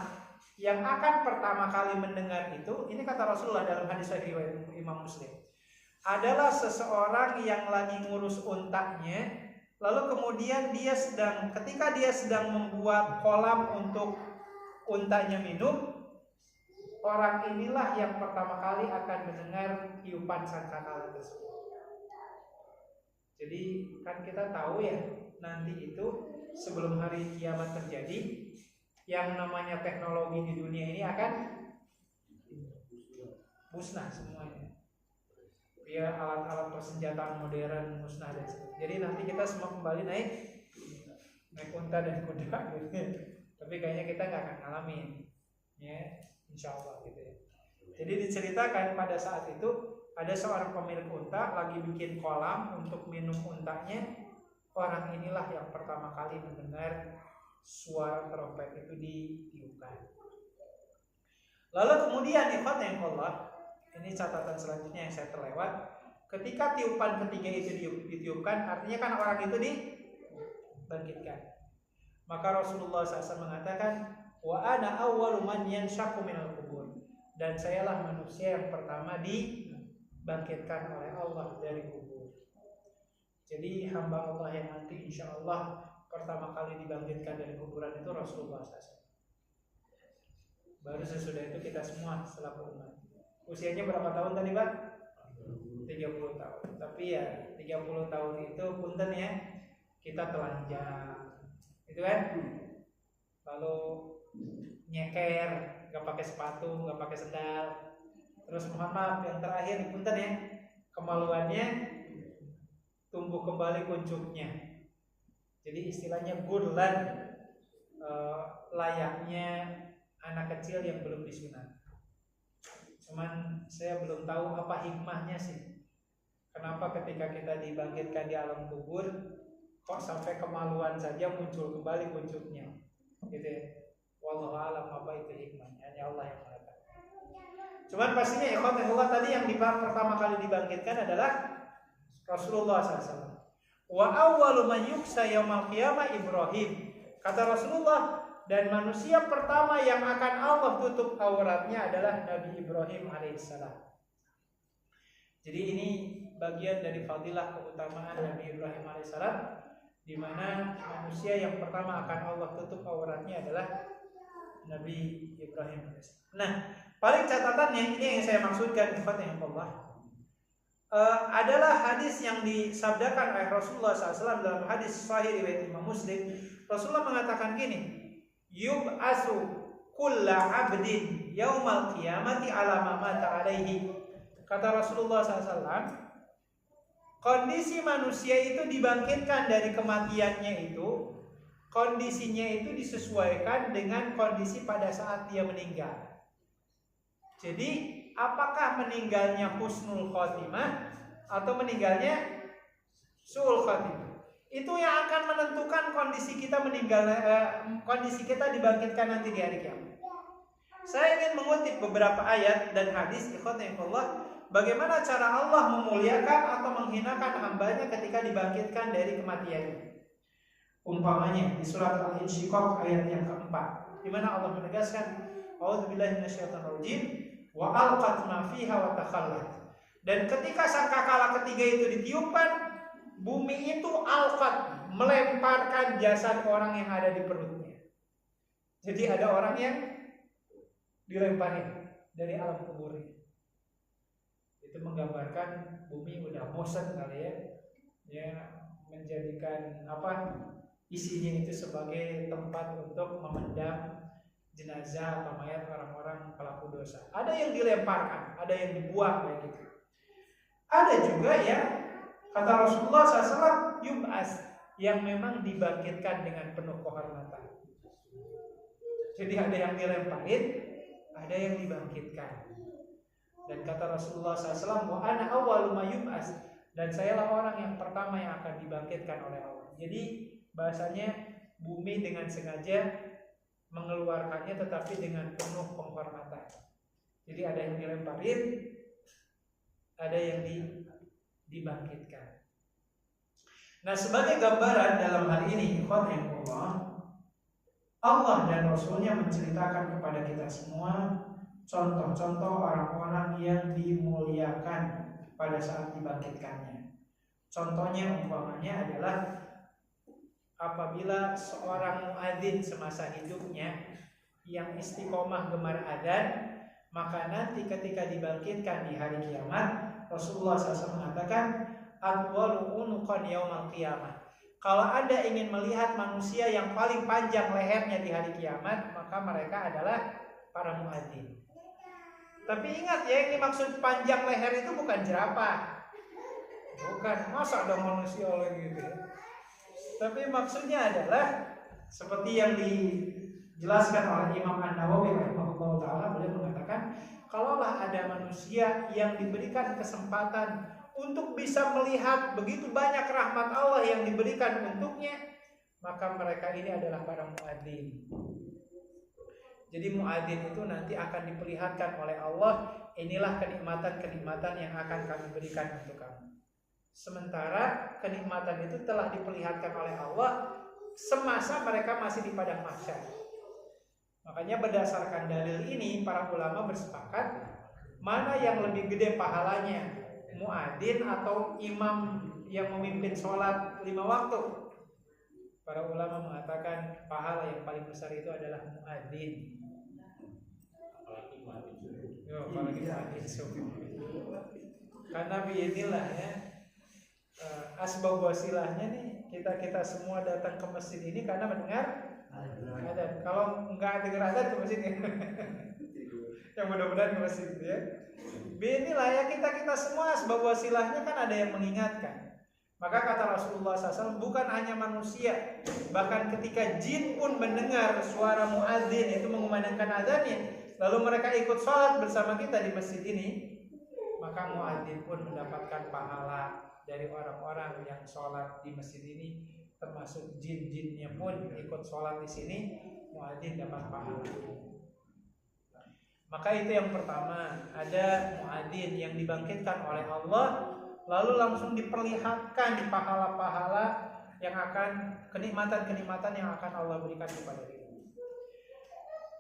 yang akan pertama kali mendengar itu, ini kata Rasulullah dalam hadis sahih Imam Muslim, adalah seseorang yang lagi ngurus untanya, lalu kemudian ketika dia sedang membuat kolam untuk untanya minum, orang inilah yang pertama kali akan mendengar tiupan sangkakala tersebut. Jadi kan kita tahu ya, nanti itu sebelum hari kiamat terjadi, yang namanya teknologi di dunia ini akan musnah semuanya. Ya, alat-alat persenjataan modern musnah dan sebagainya. Jadi nanti kita semua kembali naik unta dan kuda gitu. Tapi kayaknya kita nggak akan ngalamin, ya, insya Allah gitu ya. Jadi diceritakan pada saat itu ada seorang pemilik unta lagi bikin kolam untuk minum untanya. Orang inilah yang pertama kali mendengar suara trompet itu ditiupkan. Lalu kemudian Allah, ini catatan selanjutnya yang saya terlewat. Ketika tiupan ketiga itu ditiupkan, artinya kan orang itu dibangkitkan. Maka Rasulullah SAW mengatakan, wa ana awwalu man yanshaqu minal qubur, dan sayalah manusia yang pertama dibangkitkan oleh Allah dari kubur. Jadi hamba Allah yang nanti insya Allah pertama kali dibangkitkan dari kuburan itu Rasulullah SAW. Baru sesudah itu kita semua selaku umat. Usianya berapa tahun tadi Pak? 30 tahun. Tapi ya 30 tahun itu punten ya, kita telanjang, itu kan? Lalu nyeker, gak pakai sepatu, gak pakai sendal. Terus mohon maaf yang terakhir punten ya, kemaluannya tumbuh kembali kuncupnya. Jadi istilahnya burlan, layaknya anak kecil yang belum disunat. Cuman saya belum tahu apa hikmahnya sih. Kenapa ketika kita dibangkitkan di alam kubur kok sampai kemaluan saja muncul kembali kuncupnya, gitu ya. Wallahu a'lam apa itu hikmahnya, hanya Allah yang mengetahui. Cuman pastinya Allah tadi yang pertama kali dibangkitkan adalah Rasulullah SAW. Wa awwalu man yuksa yaumal qiyamah Ibrahim. Kata Rasulullah, dan manusia pertama yang akan Allah tutup auratnya adalah Nabi Ibrahim alaihissalam. Jadi ini bagian dari fadilah keutamaan Nabi Ibrahim alaihissalam, di mana manusia yang pertama akan Allah tutup auratnya adalah Nabi Ibrahim alaihissalam. Nah, paling catatannya ini yang saya maksudkan, Allah, adalah hadis yang disabdakan oleh Rasulullah SAW dalam hadis sahih riwayat Imam Muslim. Rasulullah mengatakan gini, yub'asu kulla abdin yaumal qiyamati ala ma mata alaihi. Kata Rasulullah SAW, kondisi manusia itu dibangkitkan dari kematiannya itu, kondisinya itu disesuaikan dengan kondisi pada saat dia meninggal. Jadi apakah meninggalnya husnul khotimah atau meninggalnya su'ul khotimah? Itu yang akan menentukan kondisi kita kondisi kita dibangkitkan nanti di hari kiamat. Saya ingin mengutip beberapa ayat dan hadis ikhwanillah, bagaimana cara Allah memuliakan atau menghinakan hambanya ketika dibangkitkan dari kematiannya. Umpamanya di surat Al-Insyiqaq ayat yang keempat, di mana Allah menegaskan, a'udzubillahi minasyaitonirrajim, wa alqat ma fiha wa takhallat. Dan ketika sangkakala ketiga itu ditiupkan, bumi itu alqat, melemparkan jasad orang yang ada di perutnya. Jadi ada orang yang dilemparin dari alam kuburnya. Itu menggambarkan bumi udah bosan kali ya menjadikan isinya itu sebagai tempat untuk memendam jenazah atau mayat orang-orang pelaku dosa. Ada yang dilemparkan, ada yang dibuang kayak gitu. Ada juga ya, kata Rasulullah SAW, yub'as, yang memang dibangkitkan dengan penuh kehormatan. Jadi ada yang dilemparin, ada yang dibangkitkan. Dan kata Rasulullah SAW, wa ana awwalu ma yub'as, dan sayalah orang yang pertama yang akan dibangkitkan oleh Allah. Jadi bahasanya bumi dengan sengaja mengeluarkannya tetapi dengan penuh penghormatan. Jadi ada yang dilemparin, ada yang dibangkitkan. Nah, sebagai gambaran dalam hal ini, Allah dan Rasulnya menceritakan kepada kita semua contoh-contoh orang-orang yang dimuliakan pada saat dibangkitkannya. Contohnya umpamanya adalah apabila seorang muadzin semasa hidupnya yang istiqomah gemar adzan, maka nanti ketika dibangkitkan di hari kiamat, Rasulullah SAW mengatakan, atwalu unuqan yaumal qiyamah. Kalau Anda ingin melihat manusia yang paling panjang lehernya di hari kiamat, maka mereka adalah para muadzin. Tapi ingat ya, ini maksud panjang leher itu bukan jerapah. Bukan, masa ada manusia lagi gitu. Tapi maksudnya adalah seperti yang dijelaskan oleh Imam An-Nawawi rahimahullah ta'ala, beliau mengatakan, kalaulah ada manusia yang diberikan kesempatan untuk bisa melihat begitu banyak rahmat Allah yang diberikan untuknya, maka mereka ini adalah para muadzin. Jadi muadzin itu nanti akan diperlihatkan oleh Allah, inilah kenikmatan-kenikmatan yang akan kami berikan untuk kamu. Sementara kenikmatan itu telah diperlihatkan oleh Allah semasa mereka masih di padang mahsyar. Makanya berdasarkan dalil ini para ulama bersepakat mana yang lebih gede pahalanya, muadzin atau imam yang memimpin sholat 5 waktu. Para ulama mengatakan pahala yang paling besar itu adalah muadzin. Apalagi muadzin subuh. Karena biinilah ya, asbab wasilahnya nih, kita semua datang ke masjid ini karena mendengar adzan. Kalau enggak dengar adzan ke masjid ya mudah-mudahan ke masjid ya. Inilah ya, kita semua asbab wasilahnya kan ada yang mengingatkan. Maka kata Rasulullah SAW, bukan hanya manusia, bahkan ketika jin pun mendengar suara muadzin itu mengumandangkan adzannya, lalu mereka ikut sholat bersama kita di masjid ini, maka muadzin pun mendapatkan pahala dari orang-orang yang sholat di masjid ini, termasuk jin-jinnya pun ikut sholat di sini, muadzin dapat pahala. Maka itu yang pertama, ada muadzin yang dibangkitkan oleh Allah, lalu langsung diperlihatkan pahala-pahala yang akan, kenikmatan-kenikmatan yang akan Allah berikan kepada kita.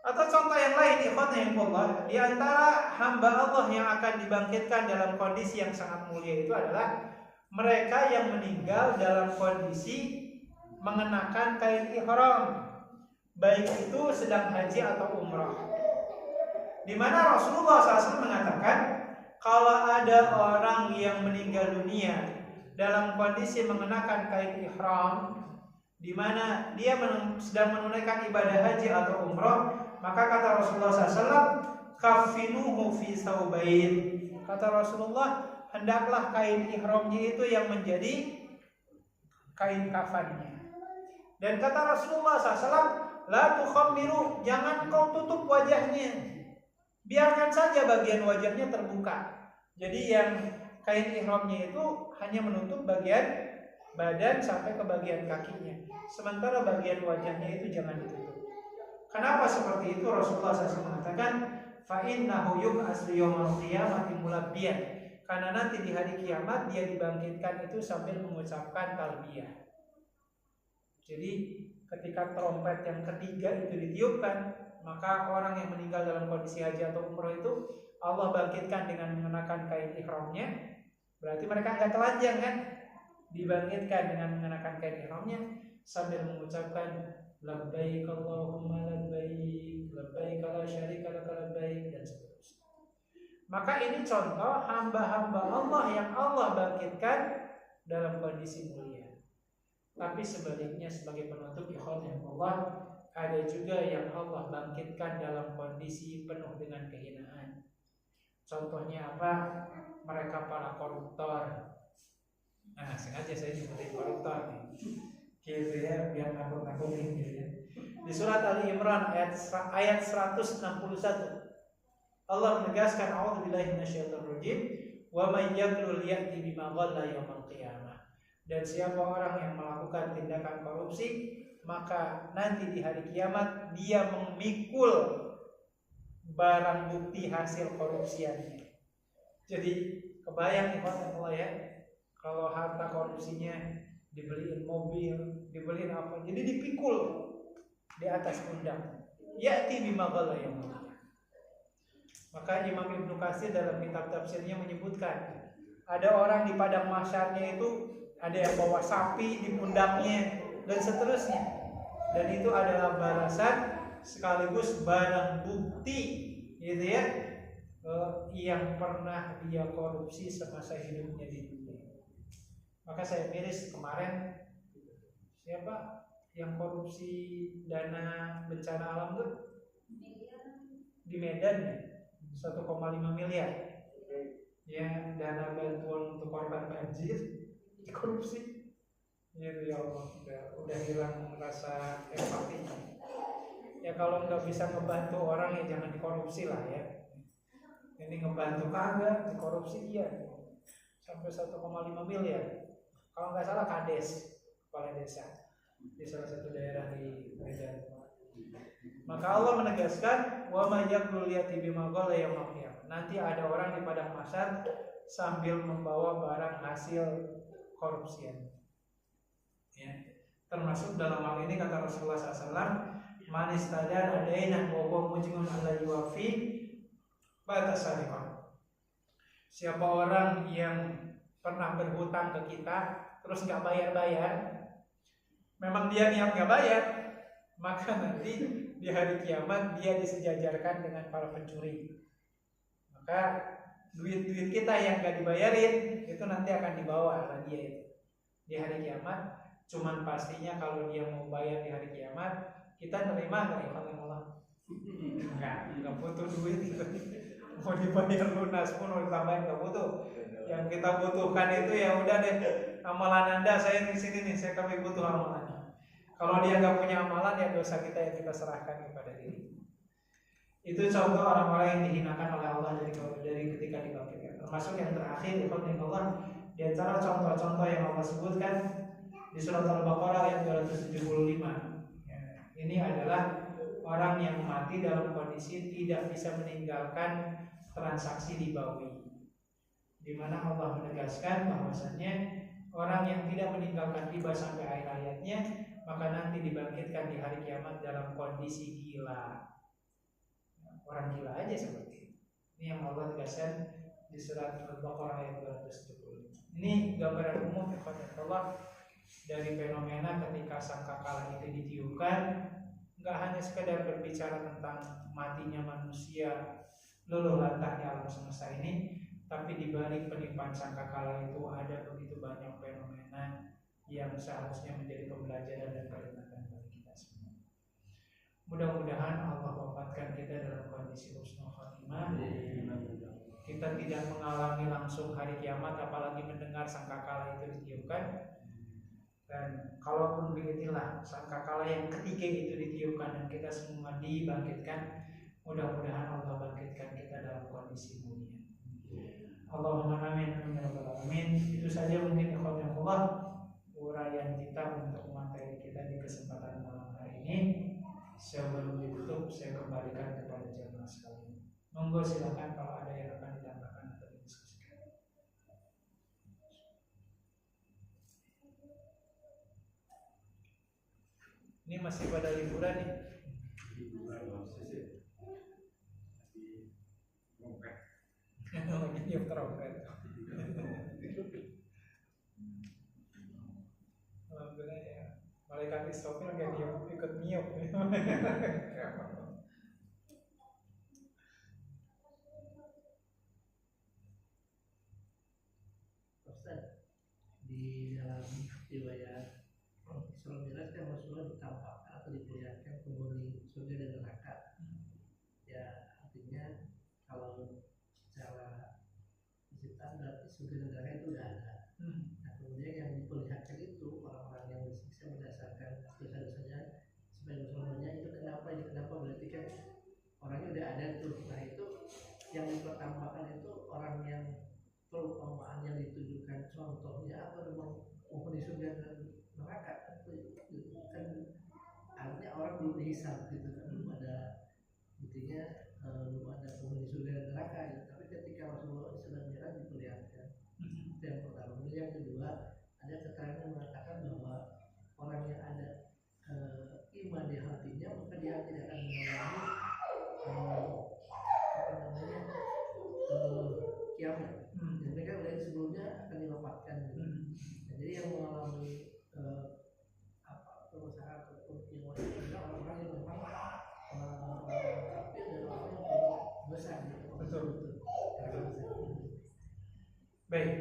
Atau contoh yang lain, ikhwanahumullah, di antara hamba Allah yang akan dibangkitkan dalam kondisi yang sangat mulia itu adalah mereka yang meninggal dalam kondisi mengenakan kain ihram, baik itu sedang haji atau umrah. Di mana Rasulullah SAW mengatakan kalau ada orang yang meninggal dunia dalam kondisi mengenakan kain ihram, di mana dia sedang menunaikan ibadah haji atau umrah, maka kata Rasulullah SAW, kafinuhu fi saubain. Kata Rasulullah, hendaklah kain ihramnya itu yang menjadi kain kafannya. Dan kata Rasulullah SAW, la tukhammiru, jangan kau tutup wajahnya, biarkan saja bagian wajahnya terbuka. Jadi yang kain ihramnya itu hanya menutup bagian badan sampai ke bagian kakinya, sementara bagian wajahnya itu jangan ditutup. Kenapa seperti itu? Rasulullah SAW mengatakan, fa innahu yub'atsu yaumal qiyamati mulabbiyan, karena nanti di hari kiamat dia dibangkitkan itu sambil mengucapkan talbiyah. Jadi ketika trompet yang ketiga itu ditiupkan, maka orang yang meninggal dalam kondisi haji atau umroh itu Allah bangkitkan dengan mengenakan kain ihramnya. Berarti mereka nggak telanjang kan? Dibangkitkan dengan mengenakan kain ihramnya sambil mengucapkan labbaik Allahumma labbaik, labbaik la syarika laka labbaik, dan seterusnya. Maka ini contoh hamba-hamba Allah yang Allah bangkitkan dalam kondisi mulia. Tapi sebaliknya, sebagai penutup ikhwan Allah, ada juga yang Allah bangkitkan dalam kondisi penuh dengan kehinaan. Contohnya apa? Mereka para koruptor. Nah, sengaja saya nyebutin koruptor nih, gitu ya, biar nakut-nakutin gitu ya. Di surat Ali Imran ayat 161, Allah menegaskan, a'udzubillahi minasyaitonir rajim, wa may yaqul ya'ti bima ghalla yaumil qiyamah. Dan siapa orang yang melakukan tindakan korupsi, maka nanti di hari kiamat dia memikul barang bukti hasil korupsiannya. Jadi kebayang Allah ya, kalau harta korupsinya dibeliin mobil, dibeliin apa, jadi dipikul di atas pundak. Ya'ti bima ghalla yaumil qiyamah. Maka Imam Ibnu Katsir dalam kitab tafsirnya menyebutkan, ada orang di padang mahsyarnya itu ada yang bawa sapi di pundaknya dan seterusnya. Dan itu adalah balasan sekaligus barang bukti, gitu ya, yang pernah dia korupsi semasa hidupnya di dunia. Maka saya miris kemarin, siapa yang korupsi dana bencana alam tuh di Medan ya, 1,5 miliar ya, dana bantuan untuk korban banjir korupsi. Gitu ya Allah, udah hilang rasa empatinya. Ya kalau nggak bisa ngebantu orang ya jangan dikorupsi lah ya. Ini ngebantu kagak, dikorupsi iya. Sampai 1,5 miliar. Kalau nggak salah kades, kepala desa di salah satu daerah di Medan. Maka Allah menegaskan, wa may yaqul yati bima qala yaumil qiyamah. Nanti ada orang di padang mahsyar sambil membawa barang hasil korupsian. Ya. Termasuk dalam hal ini kata Rasulullah SAW, man istadana dainan wa huwa mujrimun ala yuwafi batasariqan. Siapa orang yang pernah berhutang ke kita terus nggak bayar-bayar, memang dia niat nggak bayar, maka nanti di hari kiamat dia disejajarkan dengan para pencuri. Maka duit-duit kita yang nggak dibayarin itu nanti akan dibawa oleh dia itu di hari kiamat. Cuman pastinya kalau dia mau bayar di hari kiamat, kita nerima nggak ya Allah? Nggak butuh duit itu. Mau dibayar lunas pun mau ditambahin nggak butuh. Yang kita butuhkan itu ya udah deh, amalan Anda saya di sini nih, saya kami butuh amalannya. Kalau dia nggak punya amalan ya dosa kita yang kita serahkan kepada diri. Itu contoh orang-orang yang dihinakan oleh Allah dari ketika dibangkitkan. Termasuk yang terakhir Allah, di antara contoh-contoh yang Allah sebutkan di surat Al-Baqarah ayat 275. Ya, ini adalah orang yang mati dalam kondisi tidak bisa meninggalkan transaksi ribawi, di mana Allah menegaskan bahwasannya orang yang tidak meninggalkan riba sampai akhir hayatnya, maka nanti dibangkitkan di hari kiamat dalam kondisi gila. orang gila aja seperti itu. Ini yang Allah tegaskan di surat Al-Baqarah ayat 270. Ini gambaran umum Allah dari fenomena ketika sangkakala itu ditiupkan. Nggak hanya sekedar berbicara tentang matinya manusia, luluh lantahnya alam semesta ini, tapi di balik penipuan sangkakala itu ada begitu banyak fenomena yang seharusnya menjadi pembelajaran dan peringatan bagi kita semua. Mudah-mudahan Allah wafatkan kita dalam kondisi husnul khotimah. Kita tidak mengalami langsung hari kiamat, apalagi mendengar sangkakala itu ditiupkan. Dan kalaupun beginilah sangkakala yang ketiga itu ditiupkan dan kita semua dibangkitkan, mudah-mudahan Allah bangkitkan kita dalam kondisi mulia. Allahumma amin amin ya rabbal alamin. Itu saja mungkin ikhwanullah uraian kita untuk materi kita di kesempatan malam hari ini. Sebelum ditutup, saya kembalikan kepada jamaah sekalian. Monggo silakan kalau ada yang akan ditambahkan atau didiskusikan. Ini masih pada liburan nih. Lagi niup trompet. Alhamdulillah ya. Malaikat Israfil nggak niup, ikut niup. Ustaz, di dalam riwayat Isra Mi'raj kan Rasulullah ditampakkan atau diperlihatkan penghuni surga dan neraka. Ya, artinya kalau secara penciptaan berarti surga dan neraka itu sudah ada. Nah, kemudian yang diperlihatkan itu orang-orang yang disiksa berdasarkan dosa-dosanya sebagai Rasulullah, itu kenapa berarti kan orangnya udah ada tuh. Nah, itu yang dipertampakkan itu orang yang perumpamaan yang ditujukan contohnya apa memang penghuni surga dan neraka kan artinya orang belum dihisab gitu kan, belum ada buktinya, belum ada penghuni surga dan neraka gitu. Tapi ketika Rasulullah sedang Mi'raj diperlihatkan, itu yang pertama. Kemudian yang kedua, ada keterangan yang mengatakan bahwa orang yang ada iman di hatinya maka dia tidak akan mengalami kiamat. Dan mereka dari sebelumnya akan diwafatkan gitu. Nah, jadi yang mengalami perusahaan ataupun yang adalah orang-orang yang memang kafir dan orang yang besar gitu. Betul. Baik.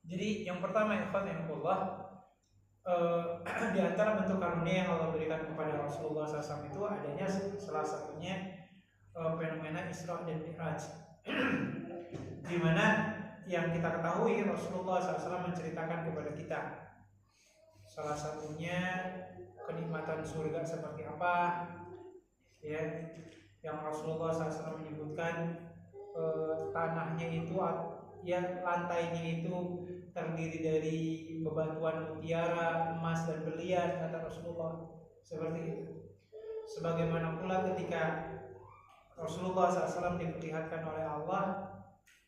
Jadi yang pertama ikhwanullah, di antara bentuk karunia yang Allah berikan kepada Rasulullah SAW itu adanya salah satunya fenomena Isra dan Mi'raj. Di mana yang kita ketahui Rasulullah SAW menceritakan kepada kita salah satunya kenikmatan surga seperti apa, ya, yang Rasulullah SAW menyebutkan tanahnya itu, ya, lantainya itu terdiri dari bebatuan mutiara, emas dan berlian, kata Rasulullah, seperti itu. Sebagaimana pula ketika Rasulullah SAW diperlihatkan oleh Allah,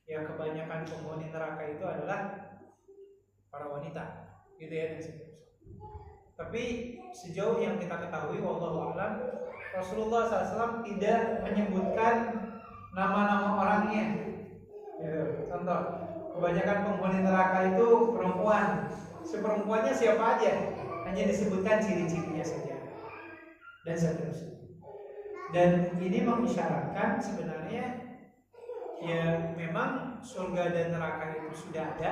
ya, kebanyakan penghuni neraka itu adalah para wanita, gitu ya. Tapi sejauh yang kita ketahui, wallahu a'lam, Rasulullah SAW tidak menyebutkan nama-nama orangnya. Gitu. Contoh, kebanyakan penghuni neraka itu perempuan. Si perempuannya siapa aja, hanya disebutkan ciri-cirinya saja, dan seterusnya. Dan ini mengisyaratkan sebenarnya, ya, memang surga dan neraka itu sudah ada,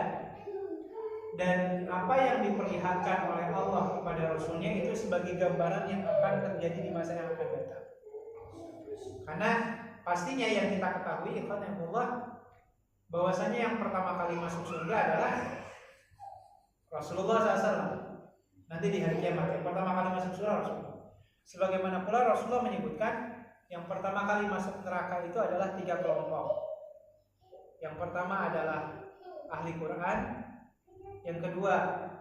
dan apa yang diperlihatkan oleh Allah kepada Rasulnya itu sebagai gambaran yang akan terjadi di masa yang akan datang. Karena pastinya yang kita ketahui, ikhwanullah, bahwasanya yang pertama kali masuk surga adalah Rasulullah SAW. Nanti di hari kiamat yang pertama kali masuk surga Rasulullah. Sebagaimana pula Rasulullah menyebutkan yang pertama kali masuk neraka itu adalah 3 kelompok. Yang pertama adalah ahli Quran, yang kedua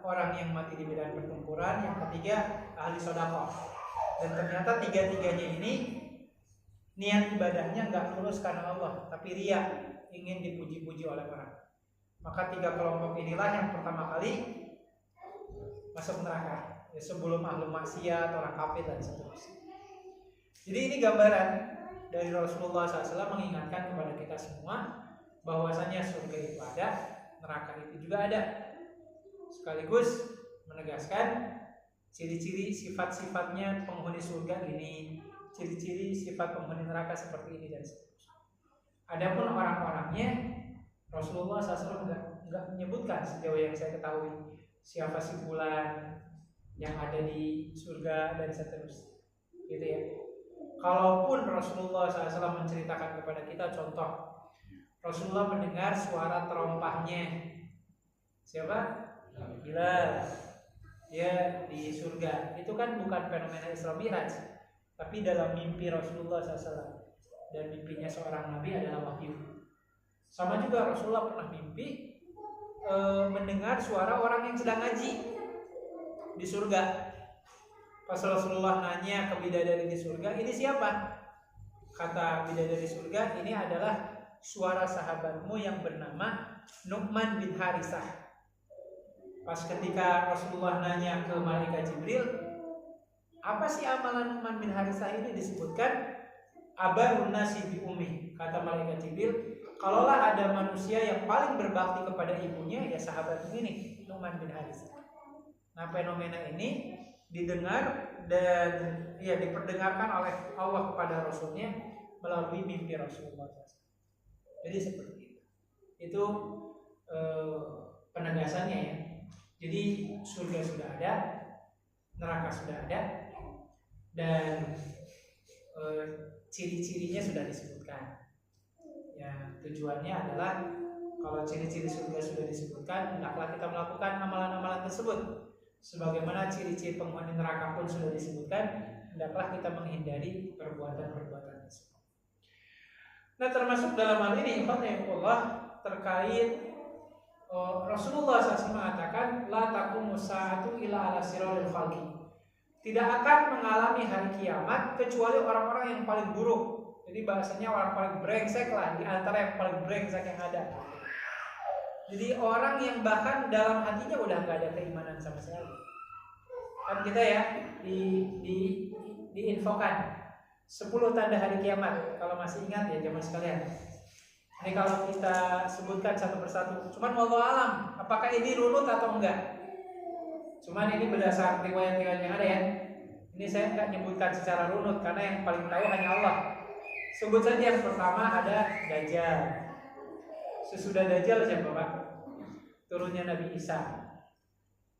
orang yang mati di medan pertempuran, yang ketiga ahli sedekah. Dan ternyata tiga-tiganya ini niat ibadahnya nggak tulus karena Allah, tapi riya, ingin dipuji-puji oleh orang. Maka 3 kelompok inilah yang pertama kali masuk neraka, ya, sebelum ahlu maksiat, orang kafir dan seterusnya. Jadi ini gambaran dari Rasulullah SAW mengingatkan kepada kita semua bahwasanya surga itu ada, neraka itu juga ada. Sekaligus menegaskan ciri-ciri sifat-sifatnya penghuni surga ini, ciri-ciri sifat penghuni neraka seperti ini dan seterusnya. Adapun orang-orangnya Rasulullah SAW nggak menyebutkan sejauh yang saya ketahui siapa si fulan yang ada di surga dan seterusnya, gitu ya. Kalaupun Rasulullah SAW menceritakan kepada kita, contoh Rasulullah mendengar suara terompahnya siapa? Bilal, dia di surga. Itu kan bukan fenomena Isra Miraj, tapi dalam mimpi Rasulullah SAW. Dan mimpinya seorang nabi adalah wahyu. Sama juga Rasulullah pernah mimpi mendengar suara orang yang sedang ngaji di surga. Pas Rasulullah nanya ke bidadari di surga, ini siapa? Kata bidadari surga, ini adalah suara sahabatmu yang bernama Nu'man bin Harisah. Pas ketika Rasulullah nanya ke malaikat Jibril, apa sih amalan Nu'man bin Harisah ini, disebutkan abarun nasi bi ummi. Kata malaikat Jibril, kalaulah ada manusia yang paling berbakti kepada ibunya, ya sahabatmu ini, Nu'man bin Harisah. Nah, fenomena ini didengar dan ya diperdengarkan oleh Allah kepada Rasulnya melalui mimpi Rasulullah SAW. Jadi seperti itu. Itu penegasannya ya. Jadi surga sudah ada, neraka sudah ada, dan ciri-cirinya sudah disebutkan. Ya, tujuannya adalah kalau ciri-ciri surga sudah disebutkan, hendaklah kita melakukan amalan-amalan tersebut. Sebagaimana ciri-ciri penghuni neraka pun sudah disebutkan, hendaklah kita menghindari perbuatan-perbuatan tersebut. Nah, termasuk dalam hal ini Allah terkait Rasulullah SAW mengatakan, la taqumu sa'atu illa ala sirril khalqi. Tidak akan mengalami hari kiamat kecuali orang-orang yang paling buruk. Jadi bahasanya orang paling brengsek lah, di antara yang paling brengsek yang ada. Jadi orang yang bahkan dalam hatinya udah nggak ada keimanan sama sekali. Kan kita ya diinfokan 10 tanda hari kiamat. Kalau masih ingat ya jamaah sekalian. Ini kalau kita sebutkan satu persatu. Cuman wallahu alam, apakah ini runut atau enggak? Cuman ini berdasar riwayat-riwayat yang ada ya. Ini saya nggak nyebutkan secara runut karena yang paling tahu hanya Allah. Sebut saja yang pertama ada Dajjal. Sesudah Dajjal siapa Pak? Turunnya Nabi Isa.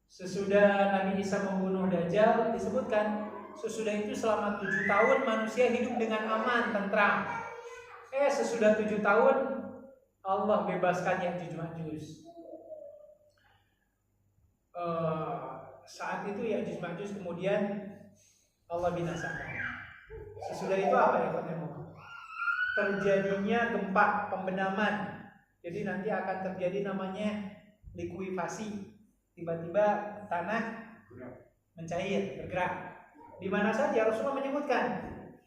Sesudah Nabi Isa membunuh Dajjal, disebutkan sesudah itu selama 7 tahun manusia hidup dengan aman, tentram. Sesudah 7 tahun Allah bebaskan Ya'juj Ma'juj. Saat itu Ya'juj Ma'juj kemudian Allah binasakan. Sesudah itu apa ya Pak? Terjadinya gempa pembenaman. Jadi nanti akan terjadi namanya likuifasi. Tiba-tiba tanah mencair, bergerak. Di mana saja Rasulullah menyebutkan,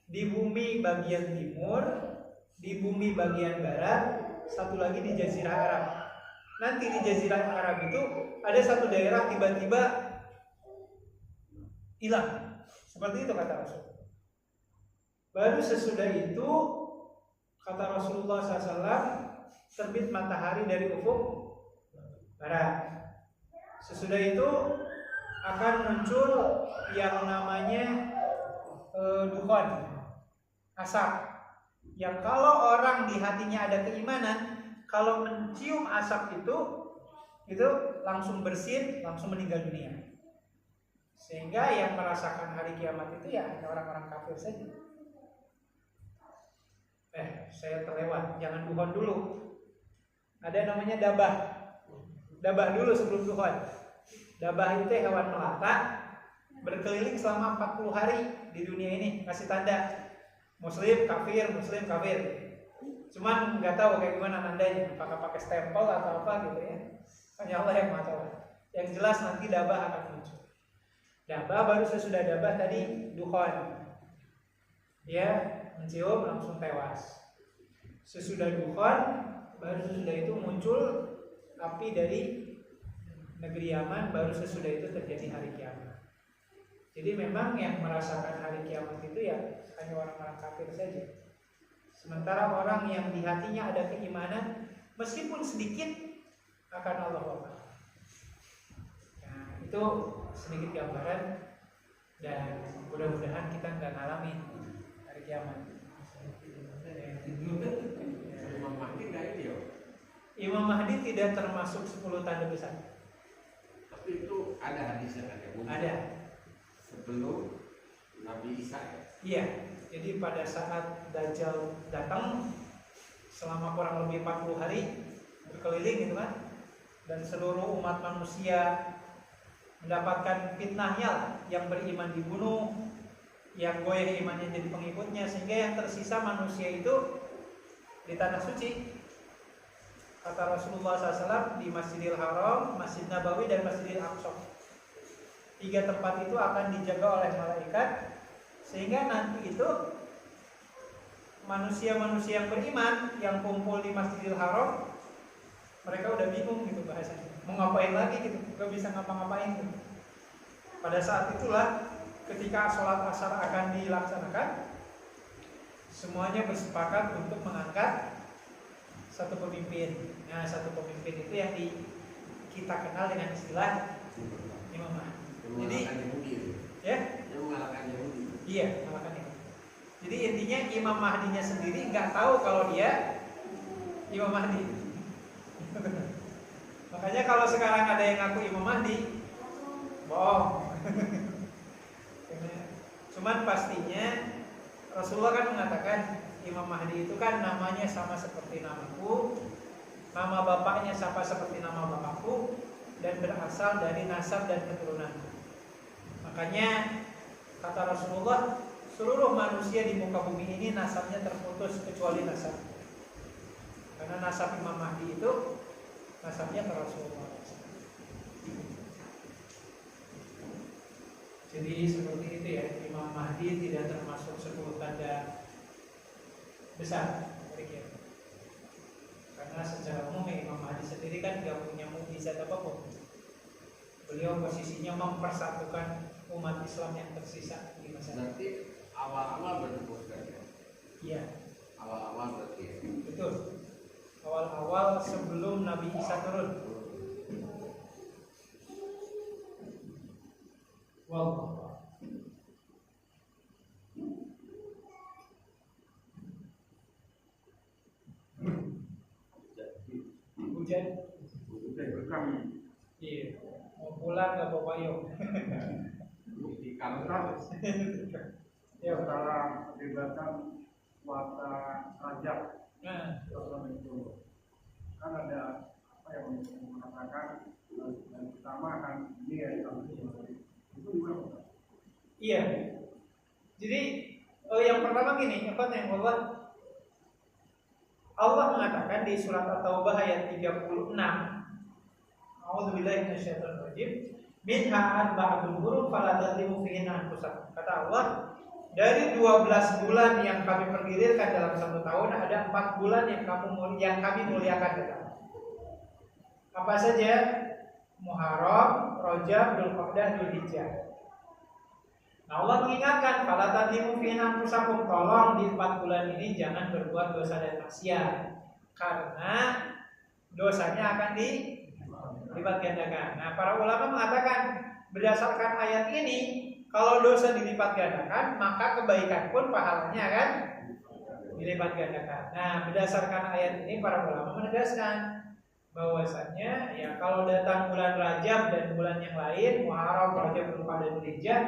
di bumi bagian timur, di bumi bagian barat, satu lagi di Jazirah Arab. Nanti di Jazirah Arab itu ada satu daerah tiba-tiba hilang. Seperti itu kata Rasul. Baru sesudah itu kata Rasulullah SAW, terbit matahari dari ufuk barat. Sesudah itu akan muncul yang namanya dukhon, asap. Yang kalau orang di hatinya ada keimanan, kalau mencium asap itu langsung bersin, langsung meninggal dunia. Sehingga yang merasakan hari kiamat itu ya hanya orang-orang kafir saja. Saya terlewat, jangan dukhon dulu. Ada namanya dabah. Dabah dulu sebelum dukhon. Dabah itu hewan melata berkeliling selama 40 hari di dunia ini, kasih tanda muslim kafir. Cuman nggak tahu kayak gimana tandanya, apakah pakai stempel atau apa gitu ya. Hanya Allah yang maha tahu. Yang jelas nanti dabah akan muncul. Dabah baru sesudah dabah tadi dukhon. Dia mencium langsung tewas. Sesudah dukhon baru sesudah itu muncul api dari negeri Yaman, baru sesudah itu terjadi hari kiamat. Jadi memang yang merasakan hari kiamat itu ya hanya orang-orang kafir saja. Sementara orang yang di hatinya ada keimanan, meskipun sedikit, akan Allah wafat. Nah, itu sedikit gambaran, dan mudah-mudahan kita nggak ngalamin hari kiamat. Imam Mahdi nggak ini ya? Imam Mahdi tidak termasuk 10 tanda besar. Tapi itu ada hadisnya kan ya? Ada. Sebelum Nabi Isa ya? Iya. Jadi pada saat Dajjal datang selama kurang lebih 40 hari berkeliling gitu kan, dan seluruh umat manusia mendapatkan fitnahnya, yang beriman dibunuh, yang goyah imannya jadi pengikutnya, sehingga yang tersisa manusia itu di tanah suci. Kata Rasulullah SAW, di Masjidil Haram, Masjid Nabawi, dan Masjidil Aqsa. 3 tempat itu akan dijaga oleh malaikat, sehingga nanti itu manusia-manusia yang beriman yang kumpul di Masjidil Haram, mereka udah bingung gitu bahasanya, mau ngapain lagi gitu, gak bisa ngapa-ngapain gitu. Pada saat itulah ketika sholat asar akan dilaksanakan, semuanya bersepakat untuk mengangkat satu pemimpin. Nah, satu pemimpin itu yang kita kenal dengan istilah Imam Mahdi. Jadi, ya, yang mengalahkan Yahudi. Iya, mengalahkan Yahudi. Jadi intinya Imam Mahdinya sendiri nggak tahu kalau dia Imam Mahdi. Makanya kalau sekarang ada yang ngaku Imam Mahdi, bohong. Cuman pastinya Rasulullah kan mengatakan Imam Mahdi itu kan namanya sama seperti namaku, nama bapaknya sama seperti nama bapakku, dan berasal dari nasab dan keturunan. Makanya kata Rasulullah, seluruh manusia di muka bumi ini nasabnya terputus kecuali nasab. Karena nasab Imam Mahdi itu nasabnya ke Rasulullah. Jadi seperti itu ya, Imam Mahdi tidak termasuk 10 tanda besar dari kiamat. Karena secara umum Imam Mahdi sendiri kan tidak punya mukjizat apapun. Beliau posisinya mempersatukan umat Islam yang tersisa di masa. Berarti awal-awal bertemu ya? Iya. Awal-awal berarti. Betul. Awal-awal sebelum Nabi Isa turun. Wow. Hujan. Iya. Mau pulang nggak bawa payung? Di kantor. Ya. Antara perdebatan puasa Rajab Nah, itu kan ada apa yang mengatakan yang pertama kan dia yang itu juga. iya. Jadi yang pertama gini, Allah mengatakan di surat At-Taubah ayat 36. A'udzubillahi minasyaitonir rajim. Minha arba'atun hurum fala tadlimu fihinna anfusakum. Kata Allah, dari 12 bulan yang kami pergilirkan dalam 1 tahun, ada 4 bulan yang kami muliakan kata. Apa saja? Muharram, Rajab, Dzulqa'dah, Dzulhijjah. Nah, Allah mengingatkan, fala tadlimu fihinna anfusakum, tolong di 4 bulan ini jangan berbuat dosa dan maksiat, karena dosanya akan dilipat gandakan. Nah, para ulama mengatakan berdasarkan ayat ini, kalau dosa dilipat gandakan, maka kebaikan pun pahalanya akan dilipat gandakan. Nah, berdasarkan ayat ini para ulama menegaskan bahwasannya ya kalau datang bulan Rajab dan bulan yang lain, Muharram, Rajab, Dzulqa'dah, Dzulhijjah,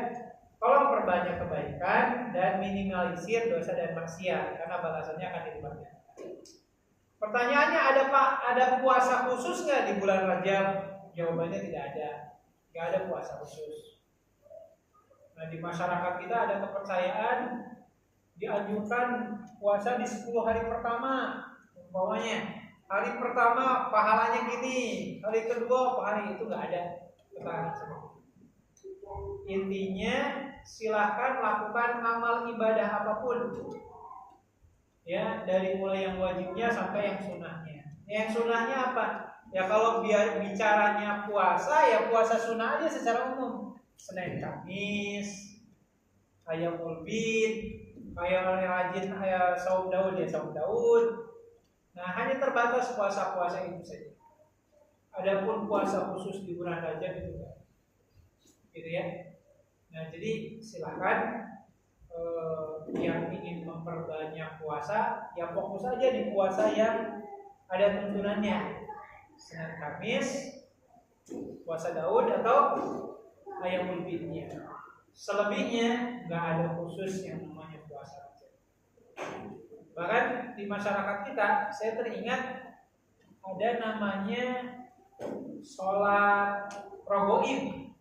tolong perbanyak kebaikan dan minimalisir dosa dan maksiat, karena balasannya akan dilipat gandakan. Pertanyaannya, ada puasa khusus nggak di bulan Rajab? Jawabannya tidak ada. Nggak ada puasa khusus. Nah, di masyarakat kita ada kepercayaan dianjurkan puasa di 10 hari pertama. Umpamanya hari pertama pahalanya gini, hari kedua hari itu nggak ada. Intinya silahkan lakukan amal ibadah apapun. Ya, dari mulai yang wajibnya sampai yang sunnahnya. Yang sunnahnya apa? Ya kalau bicaranya puasa, ya puasa sunnah aja secara umum. Senin Kamis, Ayyamul Bid, Kayak rajin kayak saum Daud ya saum Daud. Nah, hanya terbatas puasa-puasa itu saja. Adapun puasa khusus di bulan Rajab itu enggak. Gitu ya. Nah, jadi silakan yang ingin memperbanyak puasa, ya fokus aja di puasa yang ada tuntunannya. Senin Kamis, puasa Daud atau Ayyamul Bidnya. Selebihnya nggak ada khusus yang namanya puasa Rajab. Bahkan di masyarakat kita, saya teringat ada namanya sholat rogoib.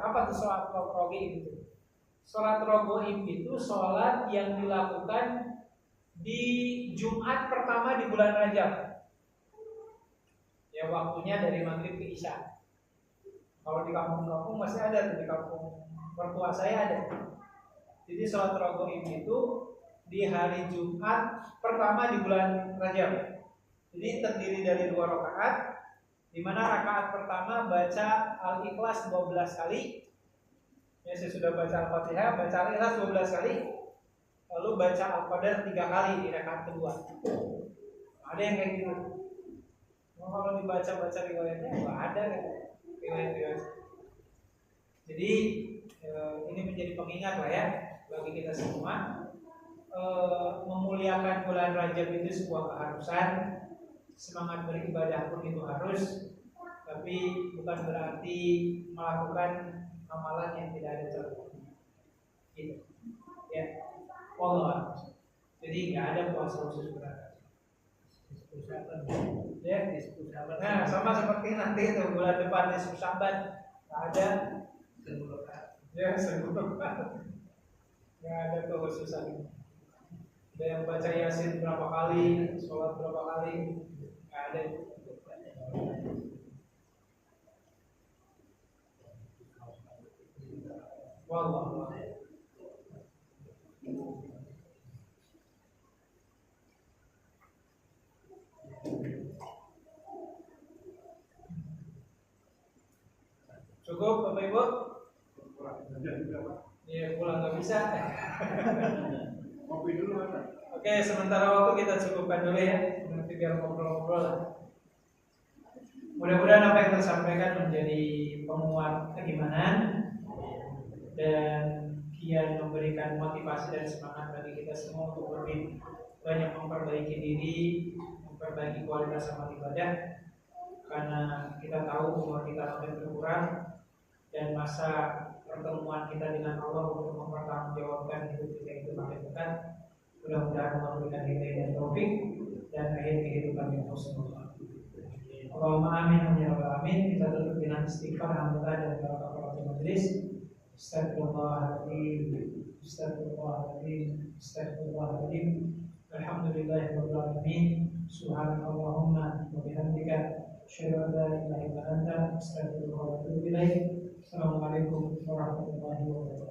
Apa tuh sholat rogoib itu? Sholat rogoib itu sholat yang dilakukan di Jumat pertama di bulan Rajab. Ya waktunya dari maghrib ke isya. Kalau di kampung-kampung masih ada, di kampung mertua saya ada. Jadi sholat rogoib itu di hari Jumat pertama di bulan Rajab. Jadi terdiri dari 2 rakaat, di mana rakaat pertama baca Al-Ikhlas 12 kali. Ya, saya sudah baca Al-Fatihah, baca Al-Ikhlas 12 kali. Lalu baca Al-Qadar 3 kali di rakaat kedua. Ada yang kayak gitu. Kalau dibaca-baca riwayatnya nggak ada kan? Riwayat-riwayat. Jadi ini menjadi pengingat lah ya bagi kita semua. Memuliakan bulan Rajab itu sebuah keharusan. Semangat beribadah pun itu harus, tapi bukan berarti melakukan amalan yang tidak ada contohnya. Gitu. Ya, Allah. Jadi nggak ada puasa khusus berat. Ya, nah sama seperti nanti itu bulan depan Nisfu Sya'ban nggak ada ya sebelum nggak ada kekhususan. Ada yang baca Yasin berapa kali, sholat berapa kali, nggak ada. Wallah. Cukup Bapak Ibu? Iya pulang nggak bisa. Kopi dulu ada. Oke, sementara waktu kita cukupkan dulu ya. Nanti biar ngobrol-ngobrol lah. Mudah-mudahan apa yang tersampaikan menjadi penguat keimanan dan kian memberikan motivasi dan semangat bagi kita semua untuk lebih banyak memperbaiki diri, memperbaiki kualitas amal ibadah. Karena kita tahu umur kita makin berkurang dan masa pertemuan kita dengan Allah untuk mempertanggungjawabkan hidup kita itu makin dekat. Mudah-mudahan Allah memberikan hidayah dan taufik dan akhir kehidupan yang husnul. Allahumma amin ya rabbal alamin. Kita tutup dengan istighfar, hamdalah dan kafaratul majlis. Astagfirullahaladzim, astagfirullahaladzim, astagfirullahaladzim. Alhamdulillahirabbil alamin. Subhanakallahumma wa bihamdika asyhadu an la ilaha illa anta astaghfiruka wa atubu ilaik. Assalamualaikum warahmatullahi wabarakatuh.